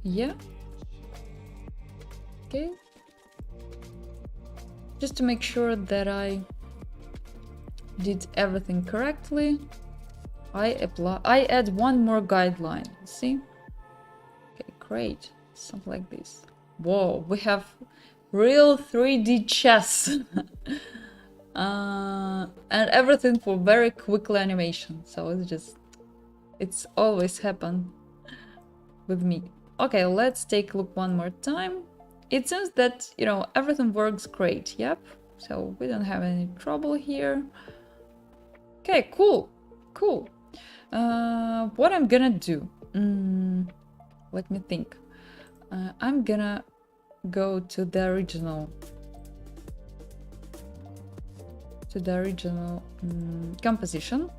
Yeah. Okay. Just to make sure that I did everything correctly, I add one more guideline. See? Okay, great. Something like this. Whoa, we have real 3D chess. And everything for very quickly animation. So it's always happened with me. Okay, let's take a look one more time. It seems that, you know, everything works great. Yep. So we don't have any trouble here. Okay, cool. Cool. What I'm gonna do? Let me think. I'm gonna go to the original composition.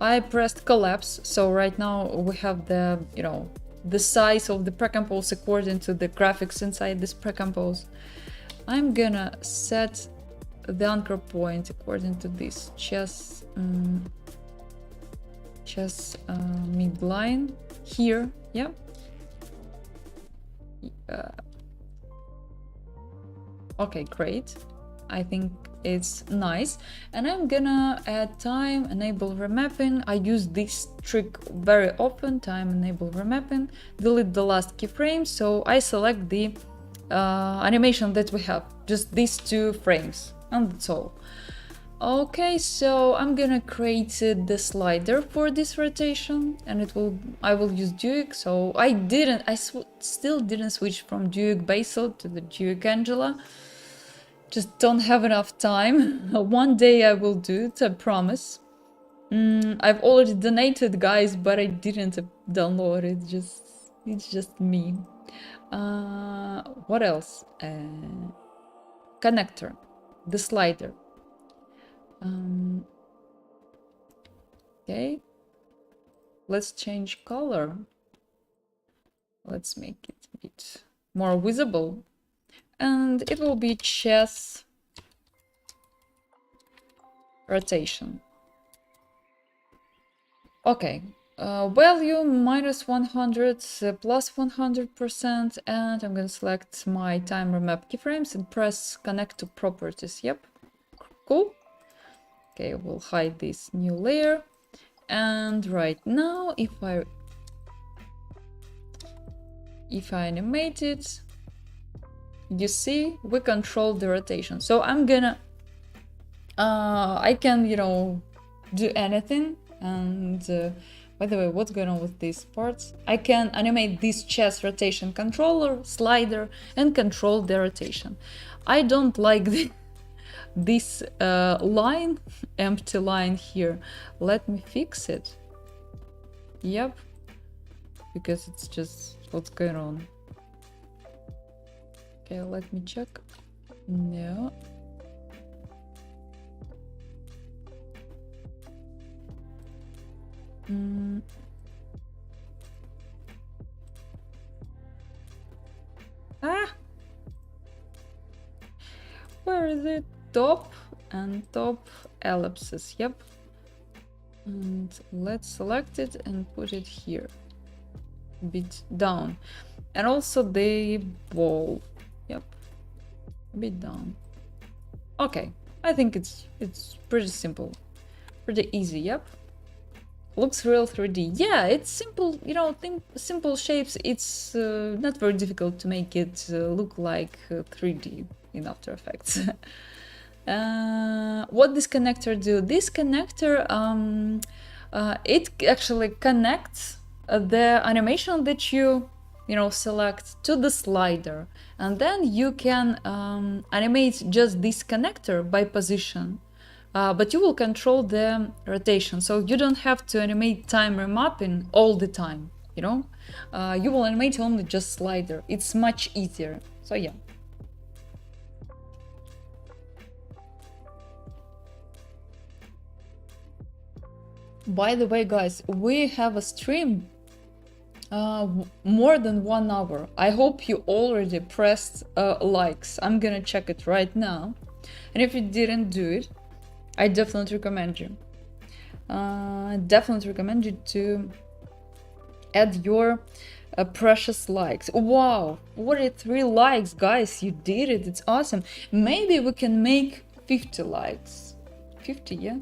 I pressed collapse, so right now we have the, you know, the size of the precompose according to the graphics inside this precompose. I'm gonna set the anchor point according to this chess midline here. Yeah. Okay, great. I think it's nice. And I'm gonna add time enable remapping. I use this trick very often, time enable remapping, delete the last keyframe. So I select the animation that we have, just these 2 frames, and that's all. Okay, so I'm gonna create the slider for this rotation, and I will use Duke. So I still didn't switch from Duke Basil to the Duke Angela. Just don't have enough time. One day I will do it, I promise. I've already donated, guys, but I didn't download it. It's just me. What else? Connector, the slider. Okay. Let's change color. Let's make it a bit more visible. And it will be chess rotation. Okay, value -100 plus 100%, and I'm gonna select my time remap keyframes and press connect to properties. Yep, cool. Okay, we'll hide this new layer. And right now, if I animate it, you see, we control the rotation. So I'm gonna, I can, you know, do anything. And by the way, what's going on with these parts? I can animate this chess rotation controller, slider, and control the rotation. I don't like this line, empty line here. Let me fix it. Yep, because it's just what's going on. Okay, let me check. No. Where is it? Top and top ellipses. Yep. And let's select it and put it here. A bit down. And also the ball. Yep. A bit down. Okay. I think it's pretty simple. Pretty easy. Yep. Looks real 3D. Yeah, it's simple, you know, simple shapes. It's not very difficult to make it look like 3D in After Effects. What this connector do? This connector, it actually connects the animation that you select to the slider, and then you can animate just this connector by position. But you will control the rotation, so you don't have to animate time remapping all the time, you know? You will animate only just slider. It's much easier, so yeah. By the way, guys, we have a stream more than 1 hour. I hope you already pressed likes. I'm gonna check it right now. And if you didn't do it, I definitely recommend you. Definitely recommend you to add your Precious likes. Wow, 43 likes, guys. You did it. It's awesome. Maybe we can make 50 likes. 50, yeah?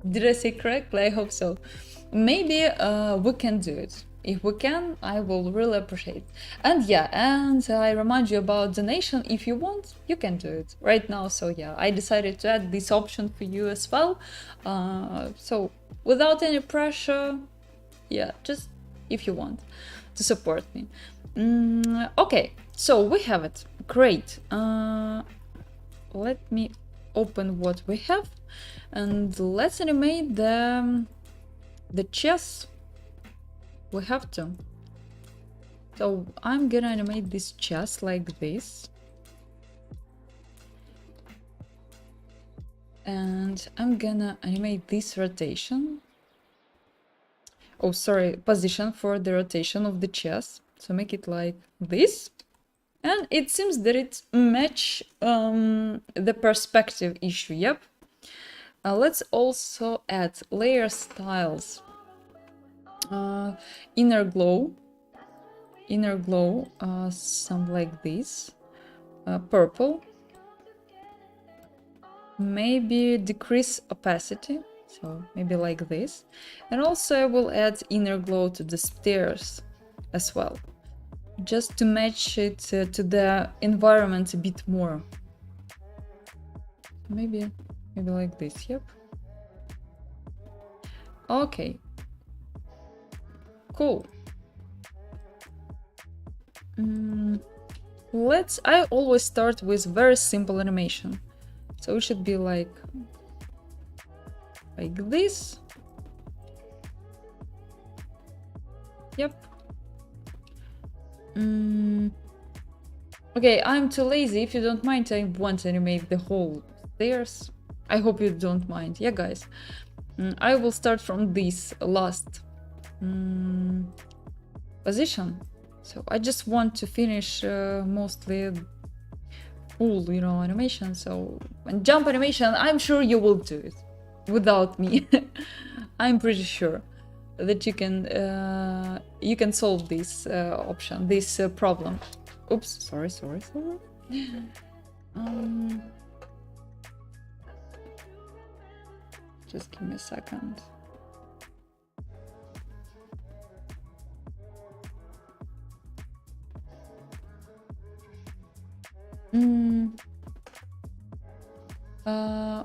Did I say correctly? I hope so. Maybe we can do it. If we can, I will really appreciate it. And yeah, and I remind you about donation. If you want, you can do it right now. So yeah, I decided to add this option for you as well. So without any pressure, yeah, just if you want to support me. Okay, so we have it. Great. Let me open what we have and let's animate the chess. We have to. So I'm gonna animate this chess like this. And I'm gonna animate this rotation. Oh, sorry, position for the rotation of the chess. So make it like this. And it seems that it match the perspective issue, yep. Let's also add layer styles. Inner glow, some like this. Purple. Maybe decrease opacity, so maybe like this. And also I will add inner glow to the stairs as well, just to match it to the environment a bit more. Maybe like this, yep. Okay, cool. I always start with very simple animation. So it should be like this. Yep. Okay, I'm too lazy. If you don't mind, I want to animate the whole stairs. I hope you don't mind. Yeah, guys. I will start from this last position. So I just want to finish mostly full, animation. So and jump animation, I'm sure you will do it without me. I'm pretty sure that you can solve this option, this problem. Oops, sorry. Just give me a second.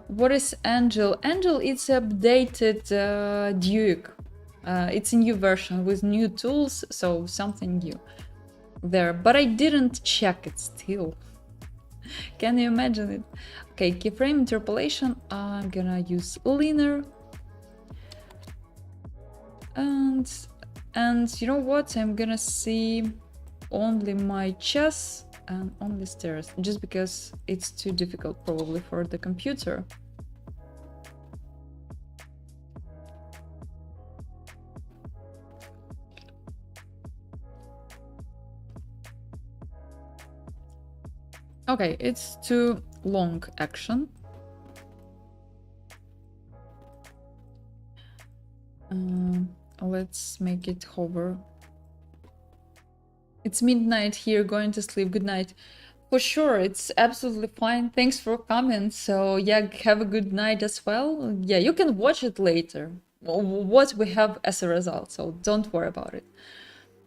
What is Angel? Angel, it's updated Duke. It's a new version with new tools, so something new there. But I didn't check it still. Can you imagine it? Okay, keyframe interpolation. I'm gonna use linear. And you know what? I'm gonna see only my chess and only stairs, just because it's too difficult probably for the computer. Okay, it's too long action. Let's make it hover. It's midnight here, going to sleep. Good night. For sure, it's absolutely fine. Thanks for coming. So yeah, have a good night as well. Yeah, you can watch it later, what we have as a result, so don't worry about it.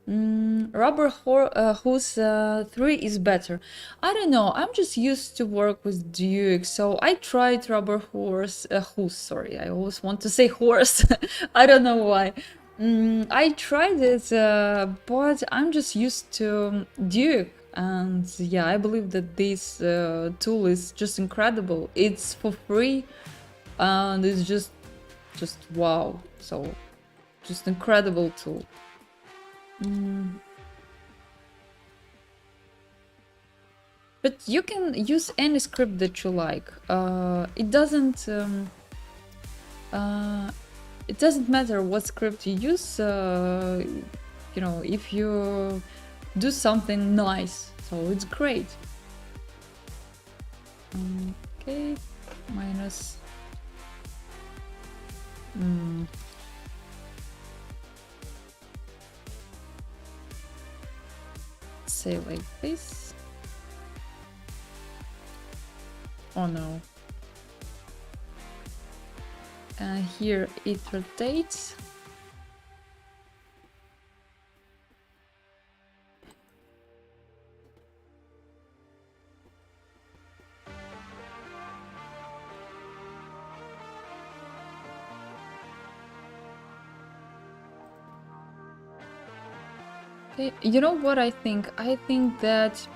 Rubber Hose 3 is better. I don't know, I'm just used to work with Duke, so I tried Rubber Hose, sorry, I always want to say horse. I don't know why. I tried it, but I'm just used to Duke, and yeah, I believe that this tool is just incredible. It's for free, and it's just wow. So, just incredible tool. But you can use any script that you like. It doesn't matter what script you use, if you do something nice, so it's great. Okay, minus. say like this. Oh no. And here it rotates. Okay, you know what I think? I think that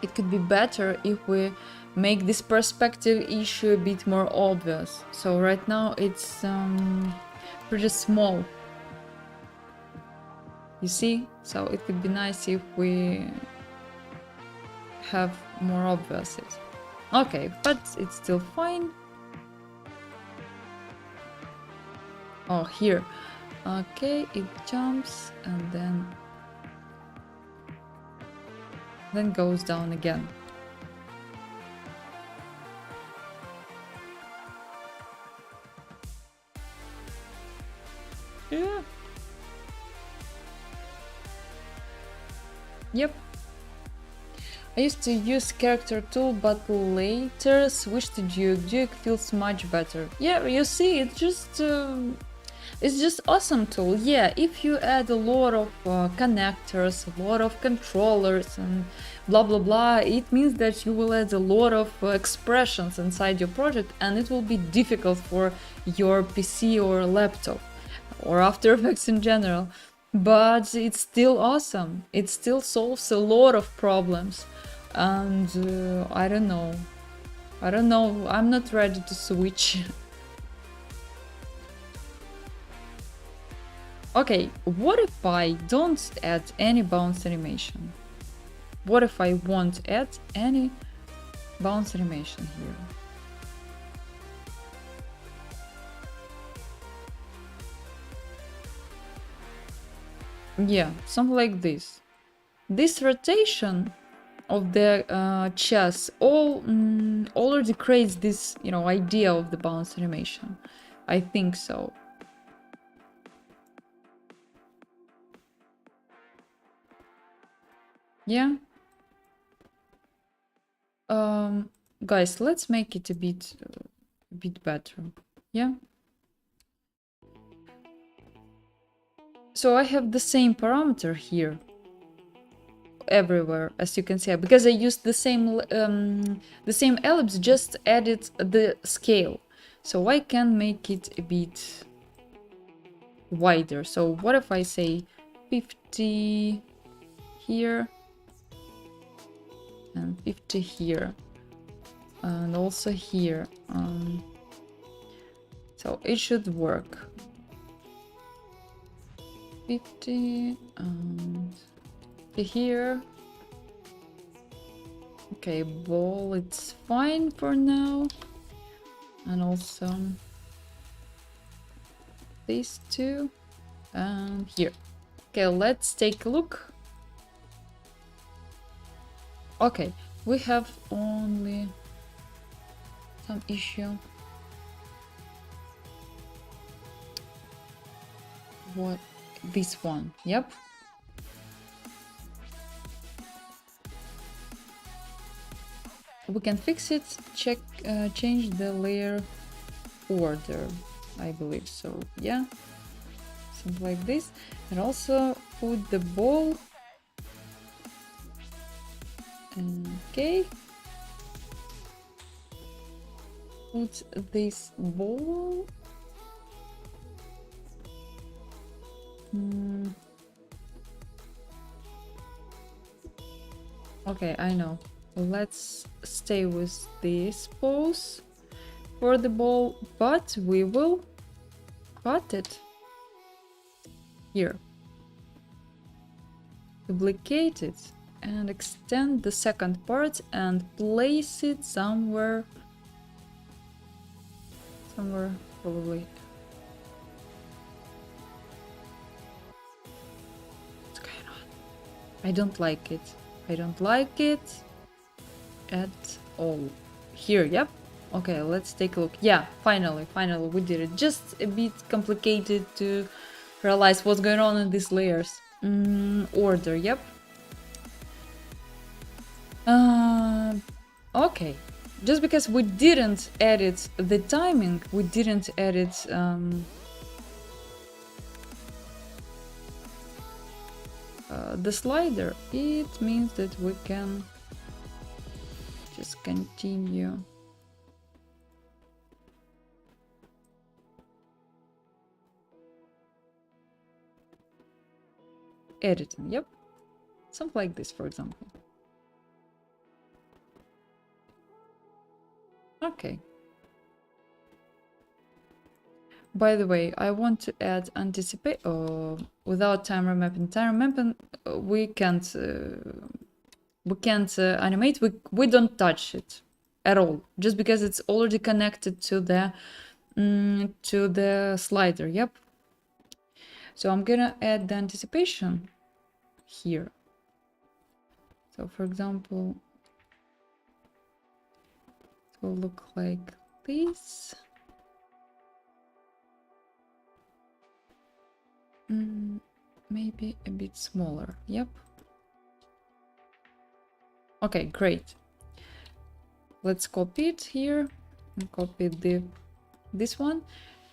it could be better if we make this perspective issue a bit more obvious. So right now it's pretty small. You see? So it could be nice if we have more obvious it. Okay, but it's still fine. Oh, here. Okay, it jumps and then goes down again. Yeah. Yep. I used to use character tool, but later switched to Duke. Duke feels much better. Yeah, you see, it's just awesome tool. Yeah, if you add a lot of connectors, a lot of controllers and blah blah blah, it means that you will add a lot of expressions inside your project, and it will be difficult for your PC or laptop or After Effects in general. But it's still awesome. It still solves a lot of problems. And I don't know. I'm not ready to switch. Okay, what if I don't add any bounce animation? What if I won't add any bounce animation here? Yeah, something like this. This rotation of the chess already creates this, idea of the bounce animation. I think so. Yeah. Guys, let's make it a bit better. Yeah. So I have the same parameter here everywhere, as you can see, because I used the same ellipse, just added the scale. So I can make it a bit wider. So what if I say 50 here and 50 here and also here? So it should work. 50 and here. Okay, ball, it's fine for now. And also these two and here. Okay, let's take a look. Okay, we have only some issue. What? This one, yep. We can fix it, change the layer order, I believe so, yeah. Something like this. And also put the ball. Okay. Put this ball. Okay, I know. Let's stay with this pose for the ball, but we will cut it here. Duplicate it and extend the second part and place it somewhere probably. What's going on? I don't like it. I don't like it at all. Here, yep. Okay, let's take a look. Yeah, finally we did it. Just a bit complicated to realize what's going on in these layers. Order, yep. Okay, just because we didn't edit the timing, we didn't edit the slider, it means that we can just continue. Editing, yep. Something like this, for example. Okay. By the way, I want to add anticipate. Oh, without timer mapping. Timer mapping, we can't animate. We don't touch it at all, just because it's already connected to the slider. Yep. So I'm gonna add the anticipation here. So for example, it will look like this. Maybe a bit smaller. Yep. Okay, great. Let's copy it here and copy this one,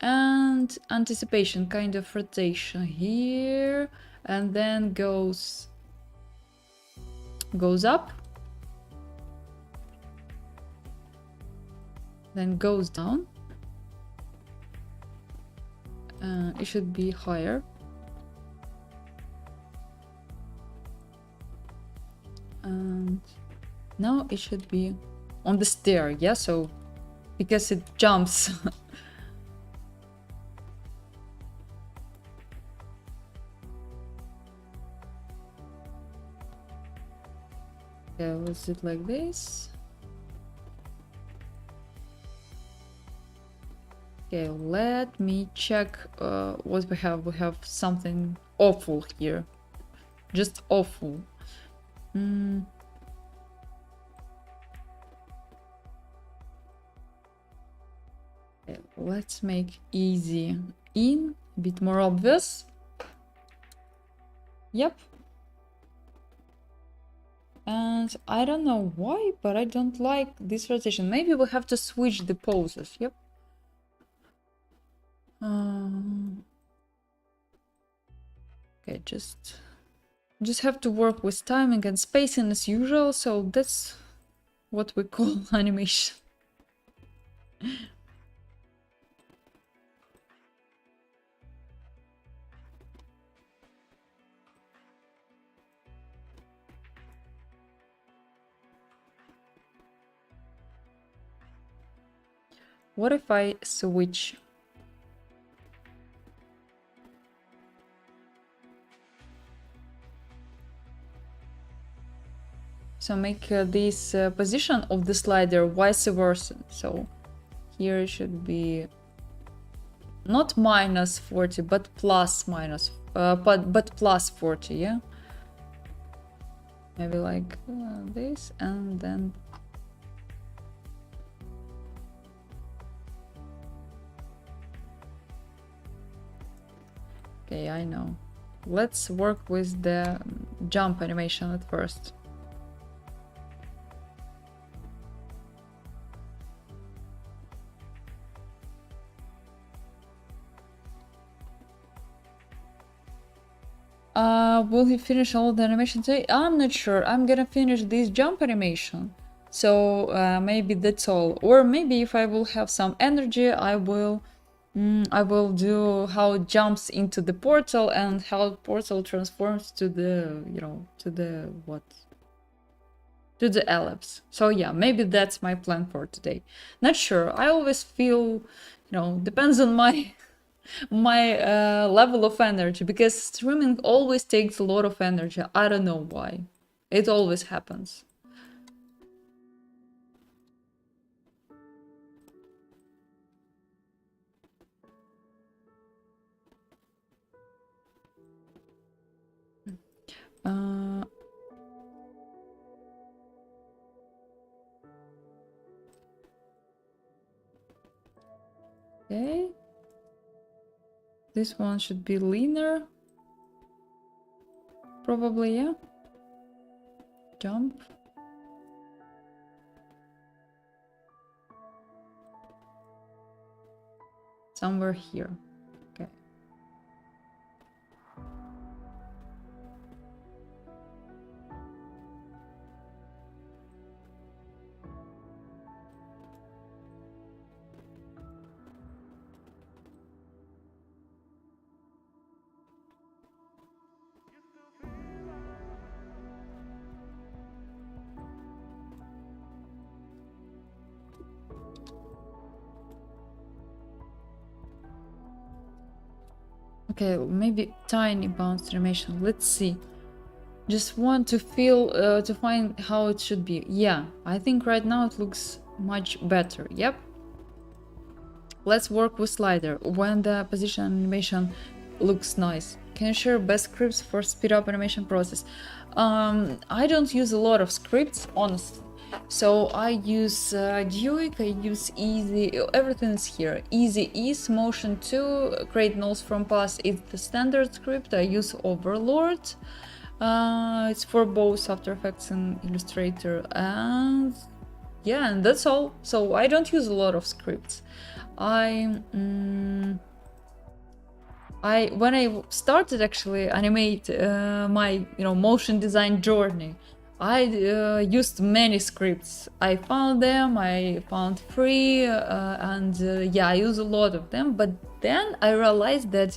and anticipation, kind of rotation here, and then goes up, then goes down. It should be higher. And now it should be on the stair, yeah, so because it jumps. Yeah, let's do it like this. Okay, let me check what we have. We have something awful here. Just awful. Okay, let's make easy in, a bit more obvious. Yep. And I don't know why, but I don't like this rotation. Maybe we have to switch the poses. Yep. Okay, just have to work with timing and spacing as usual, so that's what we call animation. What if I switch? So make this position of the slider vice versa. So here it should be not minus 40, but plus minus, but plus 40, yeah? Maybe like this, and then okay, I know. Let's work with the jump animation at first. Will he finish all the animation today? I'm not sure. I'm gonna finish this jump animation. So maybe that's all. Or maybe if I will have some energy, I will do how it jumps into the portal and how the portal transforms to the, to the what? To the ellipse. So yeah, maybe that's my plan for today. Not sure. I always feel, depends on my level of energy, because streaming always takes a lot of energy. I don't know why. It always happens. Okay. This one should be leaner. Probably, yeah. Jump. somewhere here. Okay. Okay, maybe tiny bounce animation. Let's see. Just want to feel, to find how it should be. Yeah, I think right now it looks much better. Yep. Let's work with slider when the position animation looks nice. Can you share best scripts for speed up animation process? I don't use a lot of scripts, honestly. So I use Duik, I use Easy, everything is here. Easy Ease, Motion 2, Create Nose from Past is the standard script. I use Overlord. It's for both After Effects and Illustrator. And yeah, and that's all. So I don't use a lot of scripts. When I started actually animate my motion design journey, I used many scripts. I found them, I found free, and yeah, I use a lot of them. But then I realized that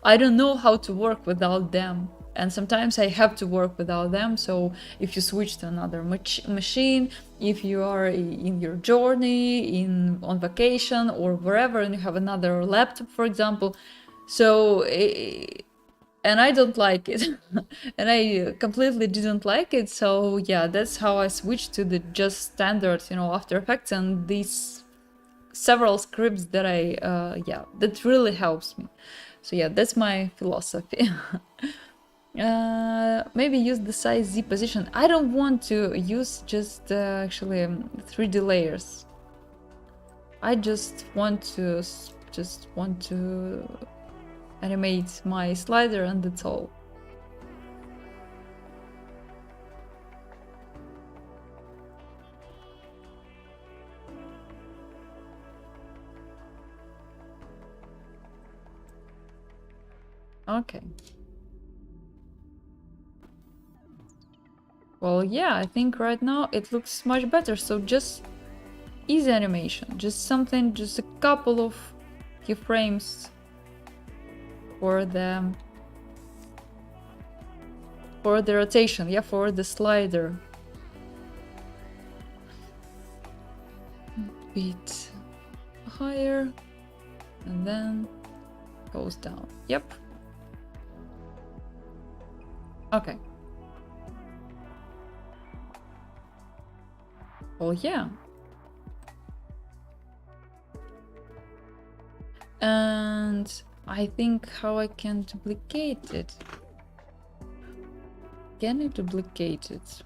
I don't know how to work without them. And sometimes I have to work without them. So if you switch to another machine, if you are in your journey, on vacation or wherever, and you have another laptop, for example, so and I don't like it, and I completely didn't like it. So yeah, that's how I switched to the just standard, After Effects and these several scripts that that really helps me. So yeah, that's my philosophy. Maybe use the size Z position. I don't want to use just actually 3D layers. I just want to animate my slider and that's all. Okay. Well, yeah, I think right now it looks much better. So just easy animation, just a couple of keyframes for the rotation, yeah, for the slider. Bit higher, and then goes down. Yep. Okay. Well, yeah. And I think how I can duplicate it. Can I duplicate it?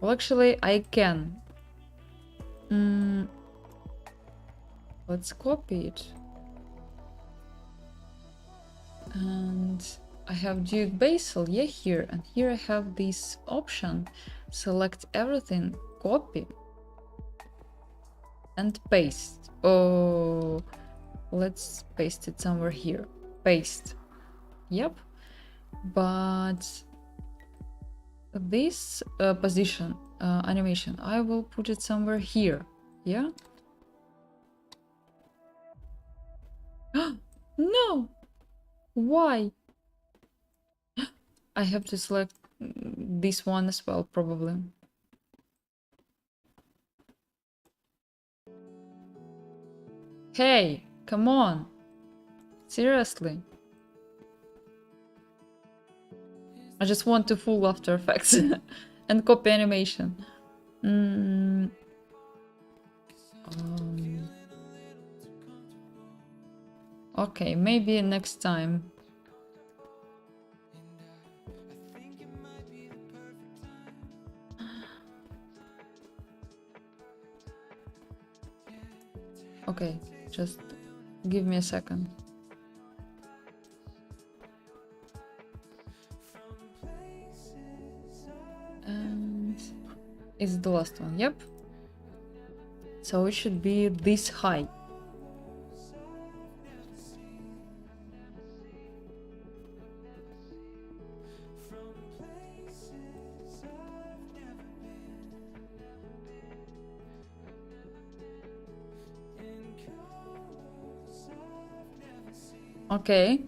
Well, actually, I can. Let's copy it. And I have Duke Basil, yeah, here. And here I have this option. Select everything, copy, and paste. Oh, let's paste it somewhere here. Paste. Yep. But this position animation, I will put it somewhere here. Yeah. No. Why? I have to select this one as well, probably. Hey, come on. Seriously. I just want to full After Effects and copy animation. Okay, maybe next time. Okay, just give me a second. And it's the last one, yep. So it should be this high. Okay.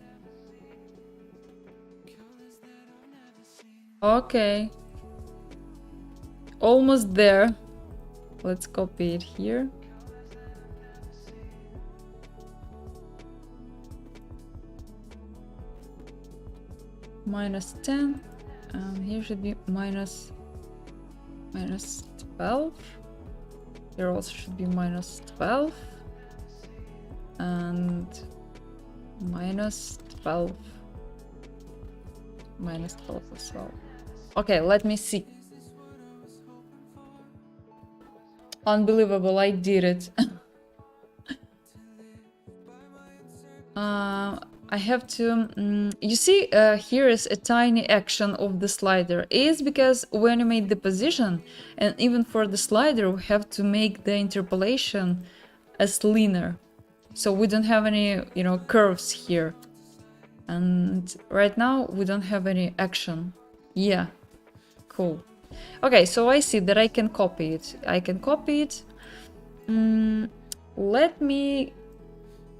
Okay. Almost there. Let's copy it here. -10. And here should be -12. Here also should be -12. And -12. -12 as well. Okay, let me see. Unbelievable, I did it. I have to, you see, here is a tiny action of the slider. It's because when you made the position, and even for the slider, we have to make the interpolation as linear. So we don't have any, you know, curves here. And right now we don't have any action. Yeah, cool. Okay, so I see that I can copy it. I can copy it. Let me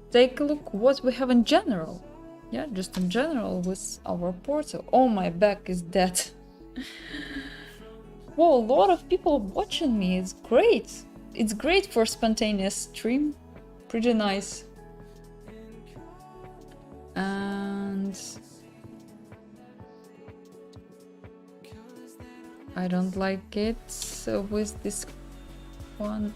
take a look what we have in general. Yeah, just in general with our portal. Oh, my back is dead. Whoa, a lot of people watching me. It's great. It's great for spontaneous stream. Pretty nice. And I don't like it with this one.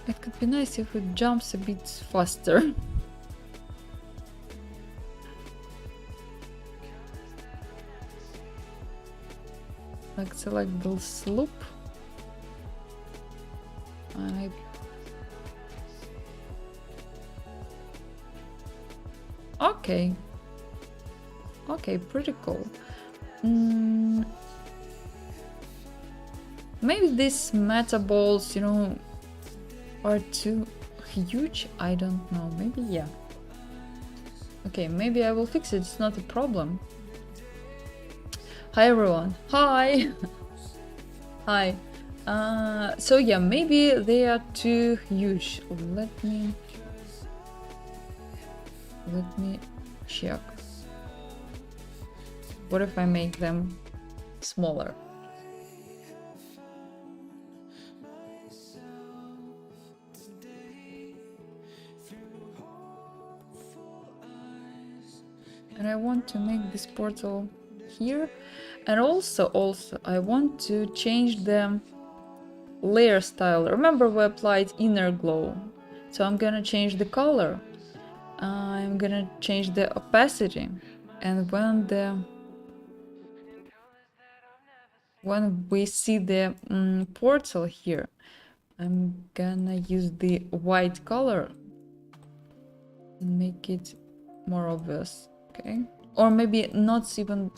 It could be nice if it jumps a bit faster. Like select the slope. And okay. Okay, pretty cool. Maybe these meta balls, you know, are too huge. I don't know. Maybe, yeah. Okay, maybe I will fix it. It's not a problem. Hi, everyone. Hi. Hi. So yeah, maybe they are too huge. Let me check. What if I make them smaller? And I want to make this portal here. And also I want to change the layer style. Remember we applied inner glow. So I'm gonna change the color. I'm gonna change the opacity. And when we see the portal here, I'm gonna use the white color and make it more obvious. Okay, or maybe not even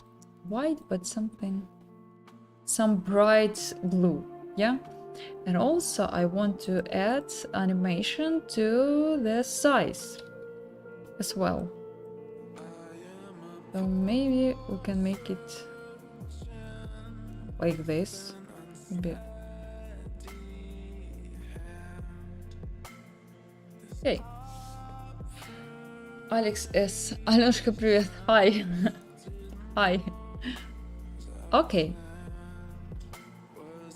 white, but some bright blue. Yeah. And also I want to add animation to the size as well. So maybe we can make it like this. Maybe. Okay. Alex S. Alёшка, привет. Hi. Hi. Okay.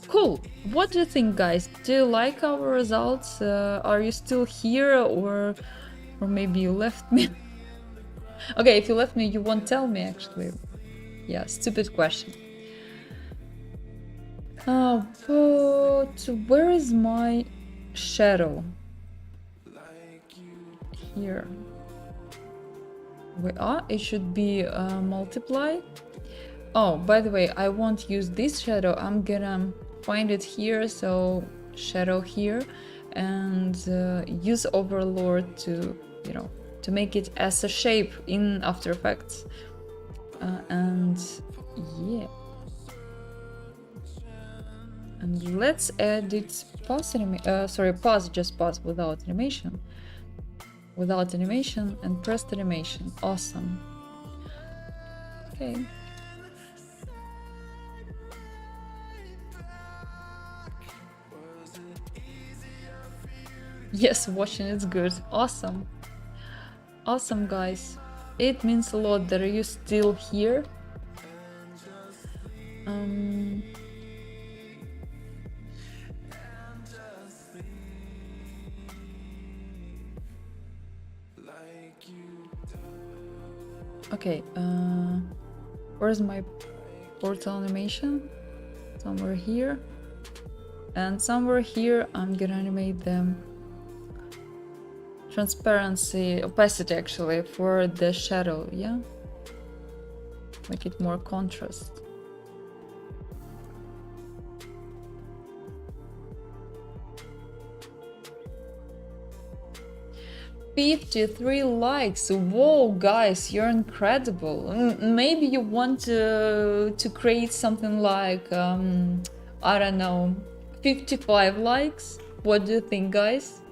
Cool. What do you think, guys? Do you like our results? Are you still here, or maybe you left me? Okay, if you left me, you won't tell me, actually. Yeah, stupid question. But where is my shadow? Here. It should be multiply. Oh, by the way, I won't use this shadow. I'm gonna find it here, so shadow here, and use overlord to, you know, to make it as a shape in After Effects. And yeah. And let's edit pause just pause without animation. Without animation and pressed animation. Awesome. Okay. Yes, watching is good. Awesome. Awesome, guys. It means a lot that you're still here. Um, okay, where's my portal animation? Somewhere here. And somewhere here, I'm gonna animate them. Transparency, opacity actually, for the shadow, yeah? Make it more contrast. 53 likes. Whoa, guys, you're incredible. Maybe you want to create something like, I don't know, 55 likes? What do you think, guys?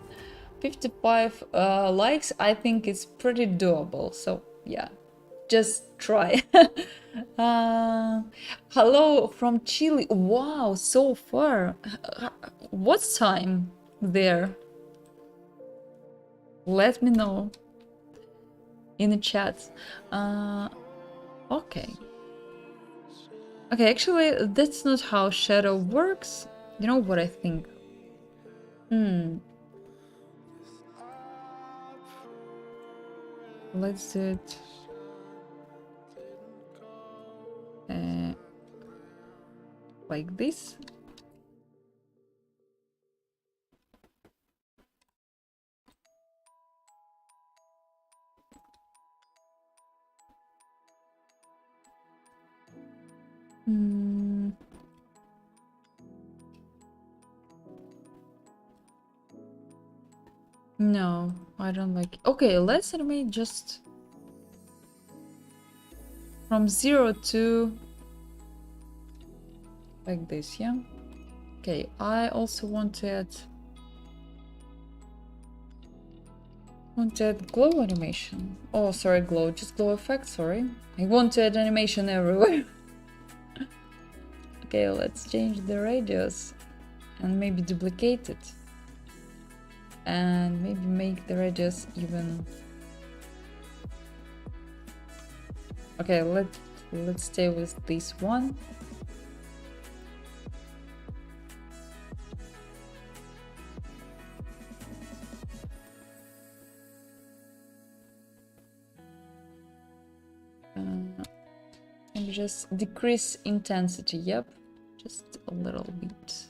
55 likes, I think it's pretty doable. So, yeah, just try. Hello from Chile. Wow, so far. What's time there? Let me know in the chat. Okay. Okay, actually, that's not how shadow works. You know what I think? Let's do it. Like this. No, I don't like it. Okay, let's animate just from 0 to like this, yeah? Okay, I also want to add glow animation. Oh, sorry, glow, just glow effect, sorry. I want to add animation everywhere. Okay, let's change the radius and maybe duplicate it. And maybe make the radius even. Okay, let's stay with this one. And just decrease intensity, yep, just a little bit.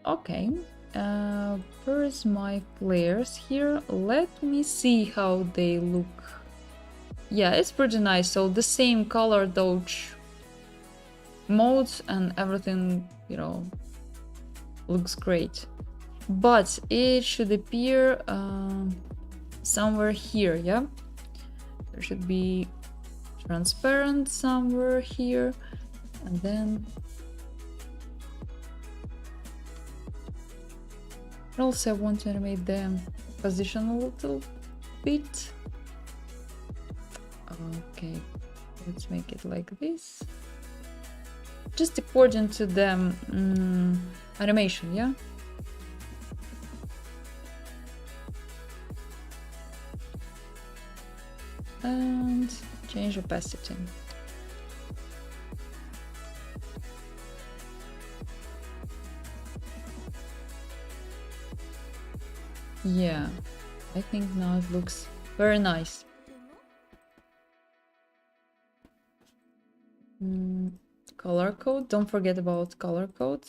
Okay, where's my flares here? Let me see how they look. Yeah, it's pretty nice. So the same color dodge modes and everything, you know, looks great. But it should appear somewhere here, yeah? There should be transparent somewhere here, and then also I want to animate the position a little bit. Okay, let's make it like this, just according to the animation, yeah? And change opacity. Yeah, I think now it looks very nice. Color code, don't forget about color code.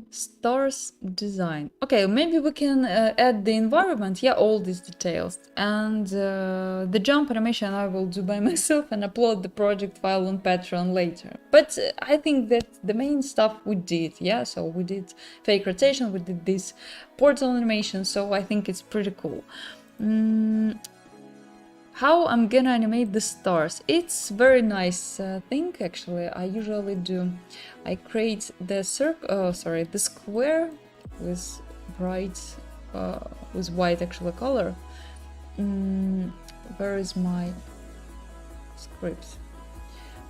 Stars design. Okay, maybe we can add the environment, yeah, all these details. And the jump animation I will do by myself and upload the project file on Patreon later. But I think that the main stuff we did, yeah, so we did fake rotation, we did this portal animation, so I think it's pretty cool. How I'm gonna animate the stars? It's very nice thing actually. I usually do. I create the the square with bright, with white actual color. Where is my script?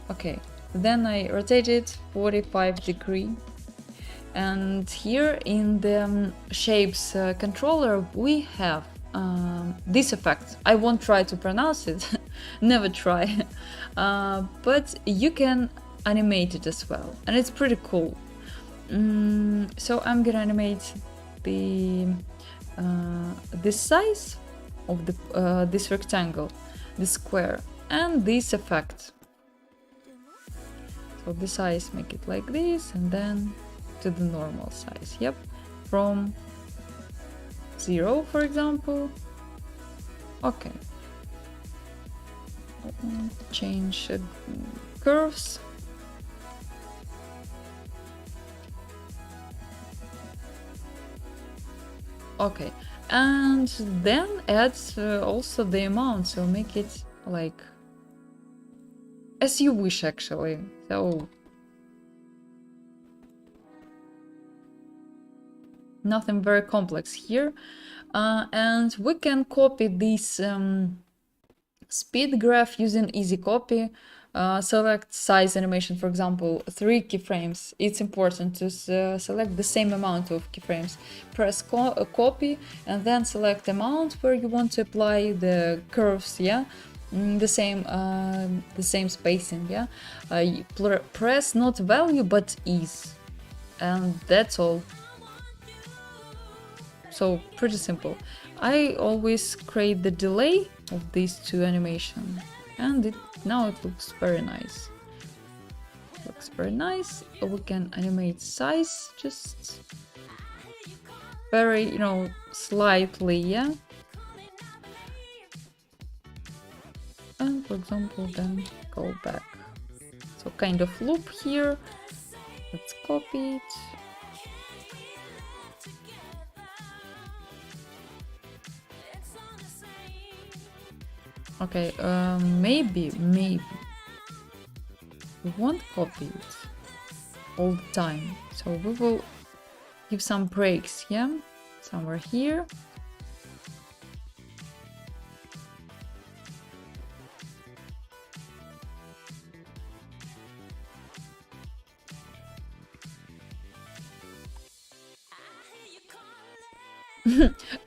Okay, Then I rotate it 45 degree. And here in the shapes controller we have this effect. I won't try to pronounce it, never try, but you can animate it as well, and it's pretty cool. So I'm gonna animate the this size of the this rectangle, this square, and this effect. So the size, make it like this, and then to the normal size. Yep, from 0, for example. Okay. Change curves. Okay, and then add also the amount, so make it like as you wish, actually. So nothing very complex here. And we can copy this speed graph using easy copy. Select size animation, for example, 3 keyframes. It's important to select the same amount of keyframes. Press copy and then select amount where you want to apply the curves, yeah? The same spacing, yeah? Press not value but ease, and that's all. So pretty simple. I always create the delay of these two animations, and now it looks very nice. Looks very nice. We can animate size just very, you know, slightly, yeah. And for example, then go back. So kind of loop here. Let's copy it. Okay, maybe we won't copy it all the time, so we will give some breaks, yeah, somewhere here.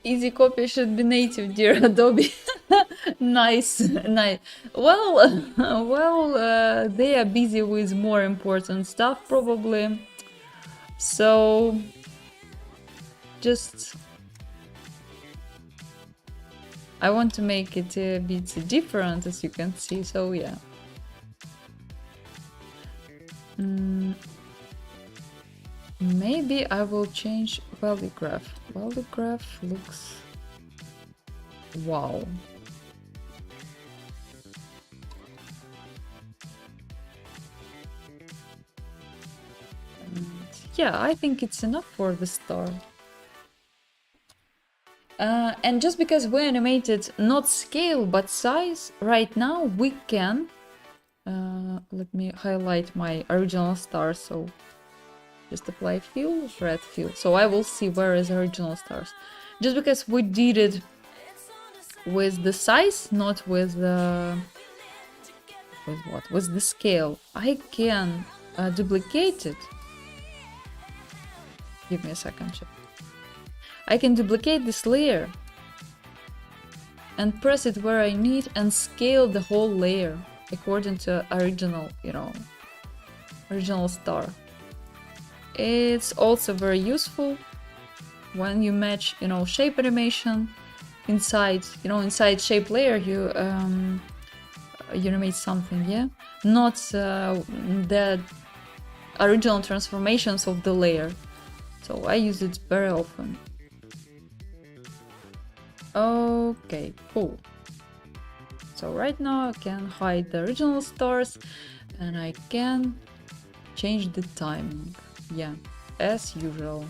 Easy copy should be native, dear Adobe. Nice, nice. Well, they are busy with more important stuff, probably. So, just I want to make it a bit different, as you can see. So yeah. Maybe I will change value graph. Value graph looks wow. Yeah, I think it's enough for the start. And just because we animated not scale but size, right now we can. Let me highlight my original star, so just apply fill, red fill. So I will see where is original stars. Just because we did it with the size, not with the with the scale, I can duplicate it. Give me a second, check. I can duplicate this layer and press it where I need and scale the whole layer according to original, you know, original star. It's also very useful when you match, you know, shape animation inside, you know, inside shape layer. You animate something, yeah, not the original transformations of the layer. So I use it very often. Okay, cool. So right now I can hide the original stars and I can change the timing, yeah, as usual.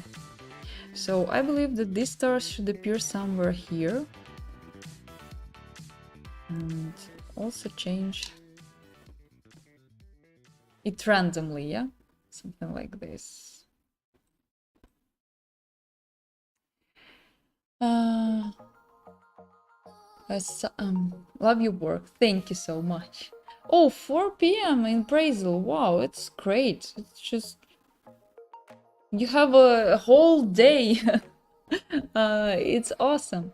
So I believe that these stars should appear somewhere here. And also change it randomly, yeah? Something like this. Love your work. Thank you so much. Oh, 4 p.m. in Brazil. Wow, it's great. It's just you have a whole day. It's awesome.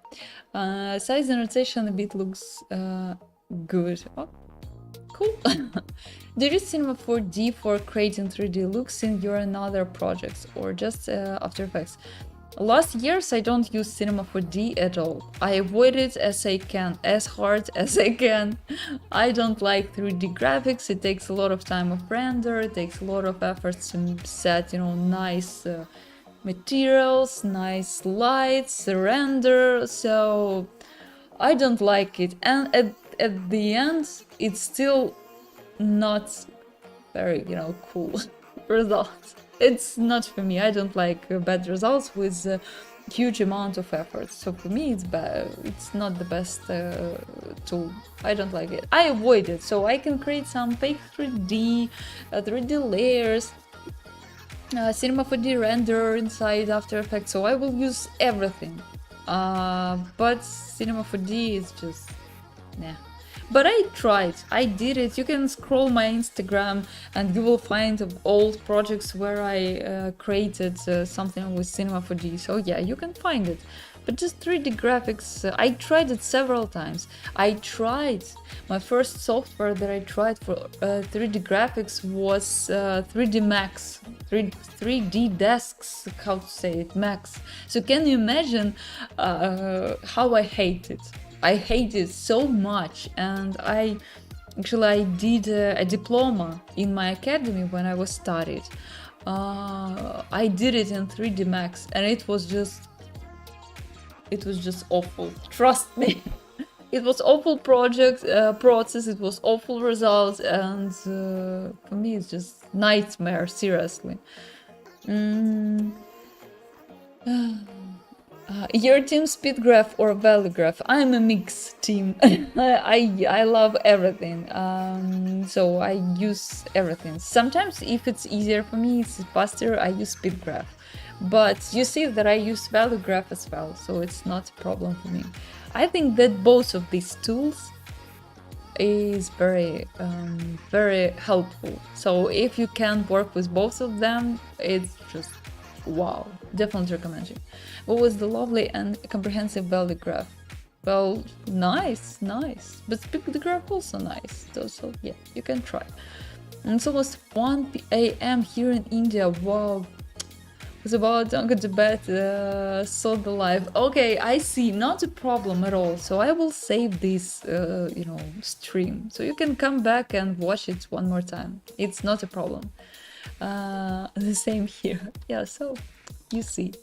Size and rotation a bit looks good. Oh, cool. Do you use Cinema 4D for creating 3D looks in your and other projects, or just After Effects? Last years I don't use Cinema 4D at all. I avoid it as I can, as hard as I can. I don't like 3D graphics. It takes a lot of time of render. It takes a lot of effort to set, nice materials, nice lights, render. So I don't like it. And at the end, it's still not very, cool results. It's not for me. I don't like bad results with huge amount of effort. So for me, it's bad. It's not the best tool. I don't like it. I avoid it. So I can create some fake 3D, 3D layers, Cinema 4D render inside After Effects. So I will use everything. But Cinema 4D is just, nah. But I tried, I did it. You can scroll my Instagram and you will find old projects where I created something with Cinema 4D. So yeah, you can find it. But just 3D graphics, I tried it several times. I tried, my first software that I tried for 3D graphics was 3D Max, 3D Desks, how to say it, Max. So can you imagine how I hate it? I hate it so much, and I did a diploma in my academy when I was studied. I did it in 3D Max, and it was just awful. Trust me, it was awful process. It was awful results, and for me, it's just nightmare. Seriously. Your team SpeedGraph or ValueGraph? I'm a mixed team. I love everything. So I use everything. Sometimes if it's easier for me, it's faster, I use SpeedGraph. But you see that I use ValueGraph as well, so it's not a problem for me. I think that both of these tools is very helpful. So if you can work with both of them, it's just wow, definitely recommend you. What was the lovely and comprehensive value graph? Well, nice. But the graph also nice. So yeah, you can try. And it's almost 1 a.m. here in India. Wow. It's about don't go to bed, saw the live. Okay, I see, not a problem at all. So I will save this, stream. So you can come back and watch it one more time. It's not a problem. The same here. Yeah, so you see.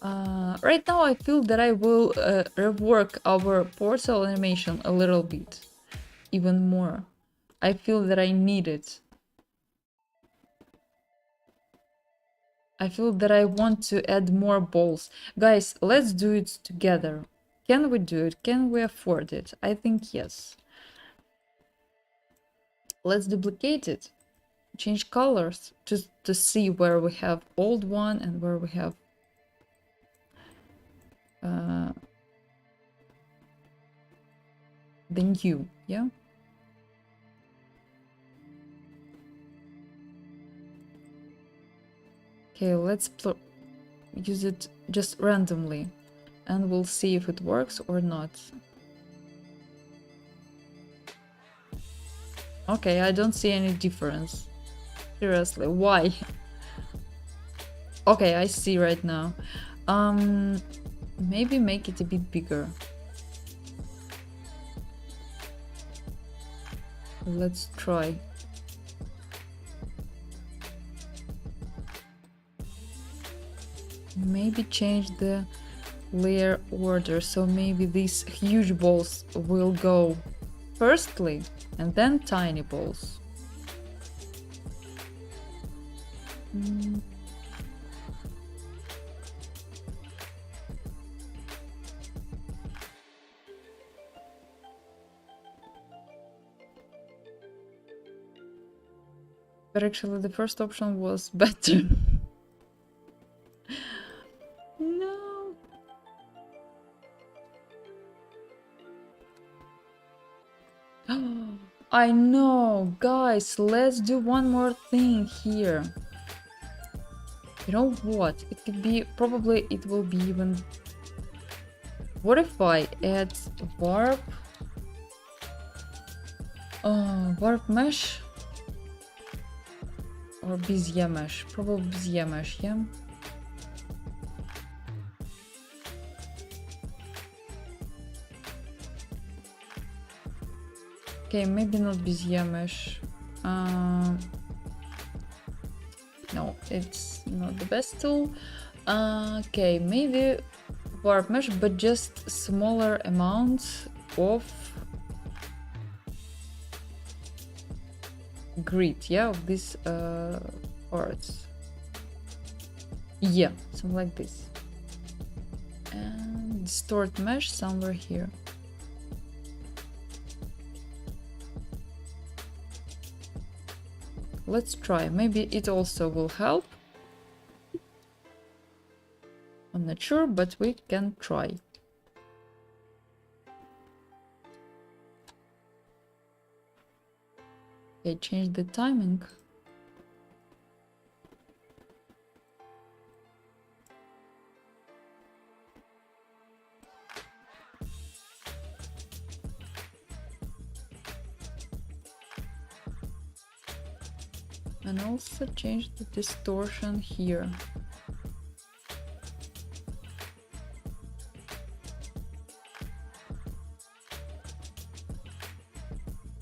Right now I feel that I will rework our portal animation a little bit, even more. I feel that I need it. I feel that I want to add more balls. Guys, let's do it together. Can we do it? Can we afford it? I think yes. Let's duplicate it. Change colors just to see where we have old one and where we have the new, yeah? Okay, let's use it just randomly and we'll see if it works or not. Okay, I don't see any difference. Seriously, why? Okay, I see right now. Maybe make it a bit bigger. Let's try. Maybe change the layer order, so maybe these huge balls will go firstly and then tiny balls. But actually the first option was better. No. I know, guys, let's do one more thing here. You know what? It could be, probably it will be even... What if I add warp? Warp mesh? Or Bezier mesh? Probably Bezier mesh, yeah? Okay, maybe not Bezier mesh. No, it's not the best tool. Okay, maybe warp mesh, but just smaller amounts of grid, yeah, of these parts. Yeah, something like this. And distort mesh somewhere here. Let's try. Maybe it also will help. I'm not sure, but we can try. Okay, change the timing. And also change the distortion here.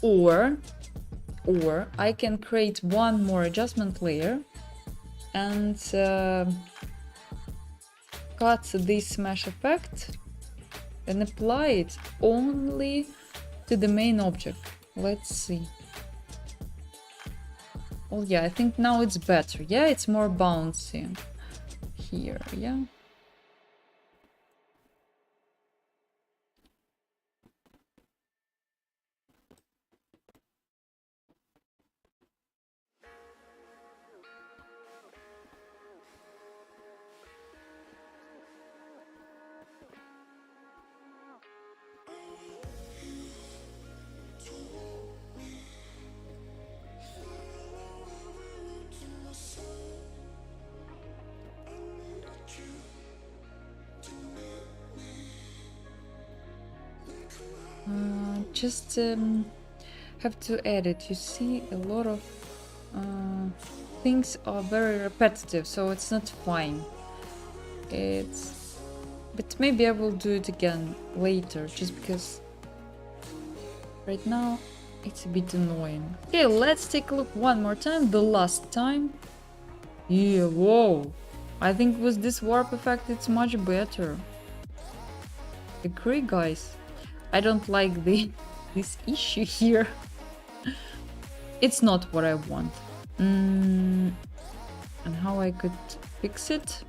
Or I can create one more adjustment layer and cut this mesh effect and apply it only to the main object. Let's see. Oh yeah, I think now it's better. Yeah, it's more bouncy here, yeah. Just have to edit. You see, a lot of things are very repetitive, so it's not fine. But maybe I will do it again later, just because right now it's a bit annoying. Okay, let's take a look one more time, the last time. Yeah, whoa. I think with this warp effect it's much better. Agree, guys? I don't like this issue here. It's not what I want. And how I could fix it?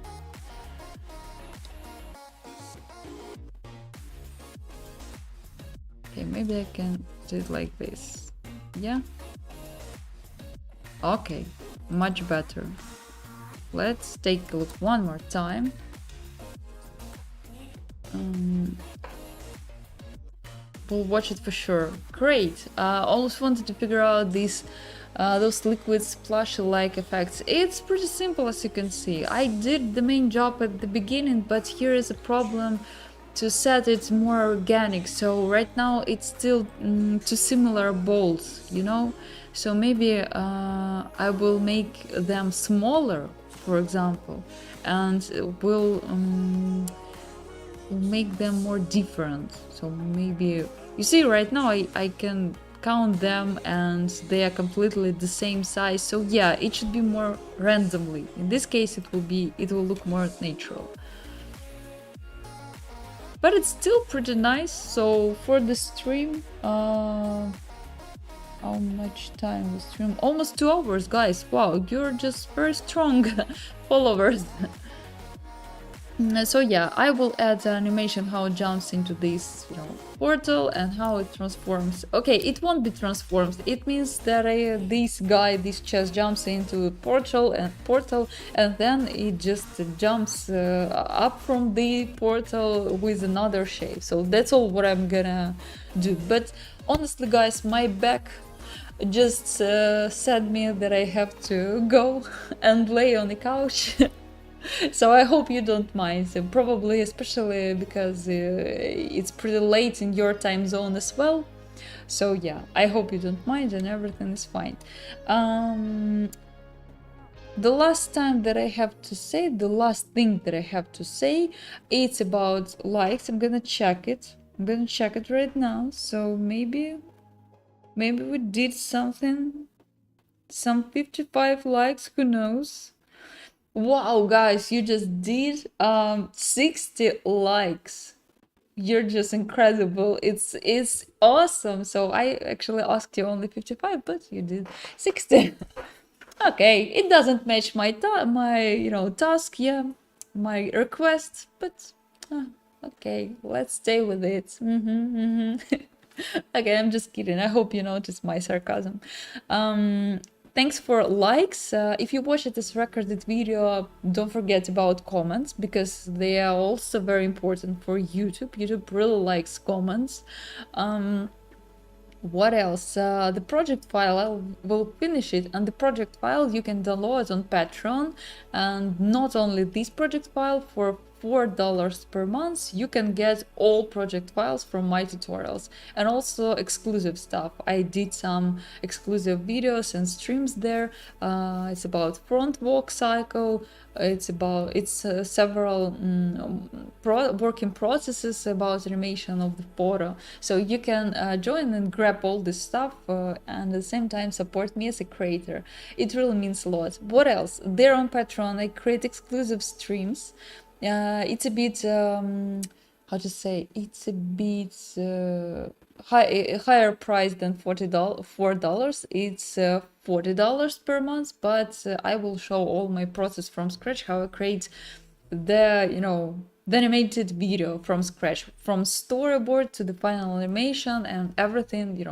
Okay, maybe I can do it like this. Yeah? Okay, much better. Let's take a look one more time. We'll watch it for sure. Great. Always wanted to figure out those liquid splashy-like effects. It's pretty simple, as you can see. I did the main job at the beginning, but here is a problem to set it more organic. So right now it's still two similar balls, you know? So maybe I will make them smaller, for example, and will make them more different. So maybe, you see, right now I can count them and they are completely the same size. So yeah, it should be more randomly. In this case it will look more natural. But it's still pretty nice. So for the stream, how much time was stream? Almost 2 hours, guys. Wow, you're just very strong followers. So yeah, I will add the animation how it jumps into this, portal and how it transforms. Okay, it won't be transformed. It means that this chest jumps into a portal, and then it just jumps up from the portal with another shape. So that's all what I'm gonna do. But honestly, guys, my back just said me that I have to go and lay on the couch. So I hope you don't mind. So probably, especially because it's pretty late in your time zone as well. So yeah, I hope you don't mind and everything is fine. The last thing that I have to say, it's about likes. I'm gonna check it. Right now. So maybe we did something. Some 55 likes. Who knows? Wow, guys, you just did 60 likes. You're just incredible. It's awesome. So I actually asked you only 55, but you did 60. Okay, it doesn't match my task, yeah, my request, but okay, let's stay with it. Okay, I'm just kidding. I hope you noticed my sarcasm. Thanks for likes. If you watch this recorded video, don't forget about comments, because they are also very important for YouTube. YouTube really likes comments. What else? The project file, I will finish it, and the project file you can download on Patreon. And not only this project file, for $4 per month you can get all project files from my tutorials, and also exclusive stuff. I did some exclusive videos and streams there. It's about front walk cycle, it's several working processes about animation of the photo. So you can join and grab all this stuff, and at the same time support me as a creator. It really means a lot. What else? There on Patreon I create exclusive streams. It's a bit how to say, it's a bit higher price than $4. It's $40 per month, but I will show all my process from scratch, how I create the animated video from scratch, from storyboard to the final animation and everything,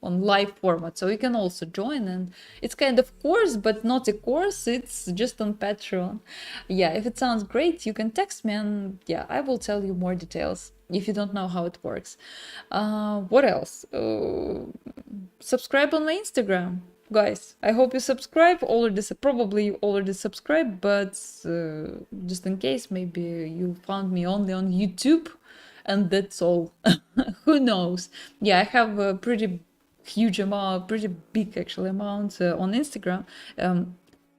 on live format. So you can also join, and it's kind of course, but not a course, it's just on Patreon. Yeah, if it sounds great, you can text me, and yeah, I will tell you more details if you don't know how it works. What else? Subscribe on my Instagram, guys. I hope you subscribe. Probably you already subscribed, but just in case, maybe you found me only on YouTube, and that's all. Who knows? Yeah, I have a pretty big actually amount on Instagram.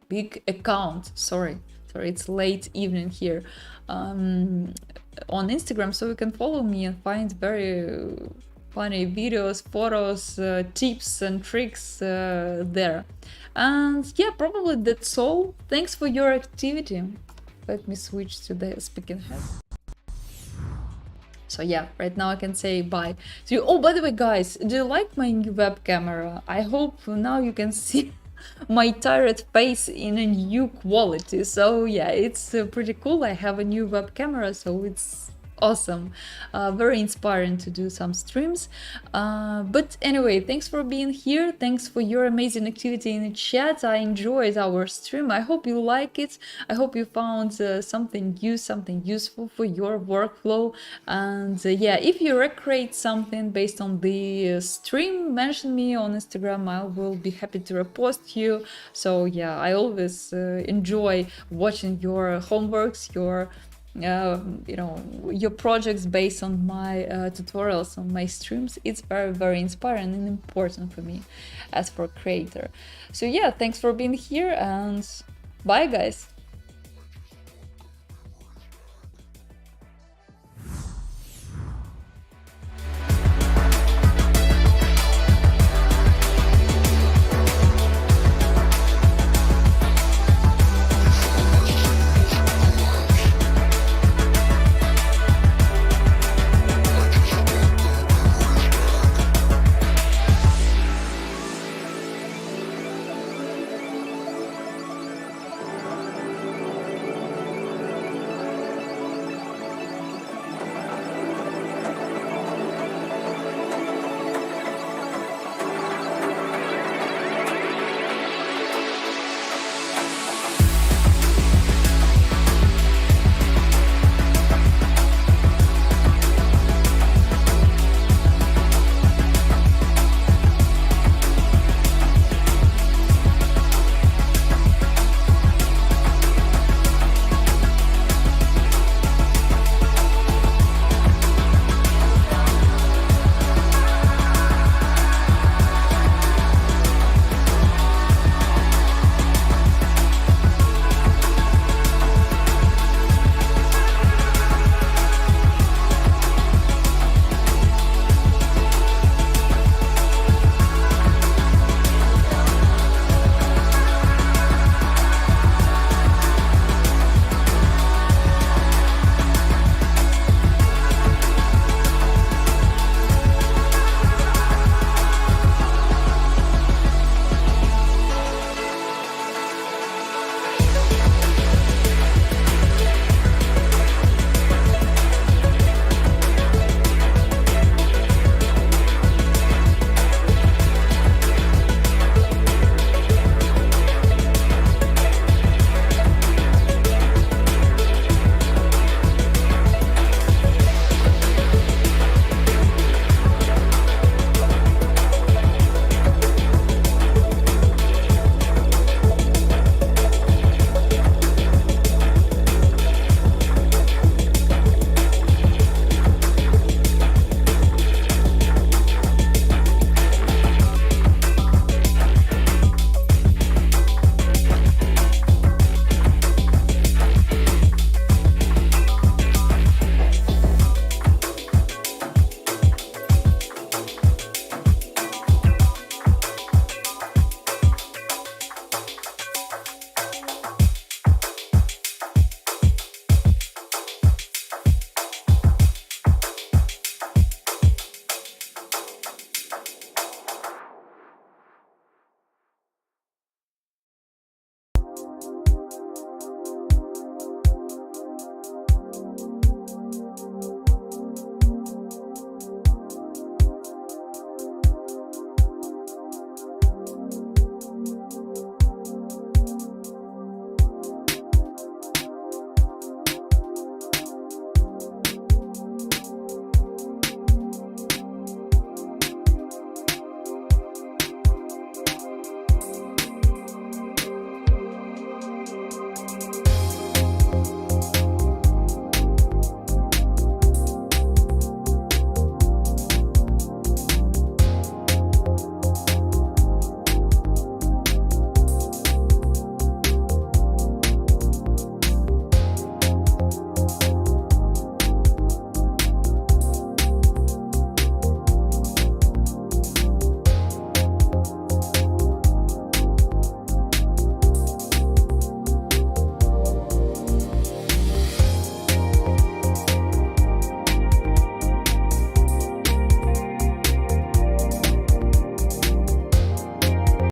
Big account. Sorry, it's late evening here. On Instagram, so you can follow me and find very funny videos, photos, tips and tricks there. And yeah, probably that's all. Thanks for your activity. Let me switch to the speaking head. So yeah, right now I can say bye to you. Oh, by the way, guys, do you like my new web camera? I hope now you can see my tired face in a new quality. So yeah, it's pretty cool. I have a new web camera, so it's awesome. Very inspiring to do some streams. But anyway, thanks for being here. Thanks for your amazing activity in the chat. I enjoyed our stream. I hope you like it. I hope you found something useful for your workflow. And yeah, if you recreate something based on the stream, mention me on Instagram. I will be happy to repost you. So yeah, I always enjoy watching your homeworks, your projects based on my tutorials on my streams. It's very, very inspiring and important for me as for creator. So yeah, thanks for being here, and bye, guys.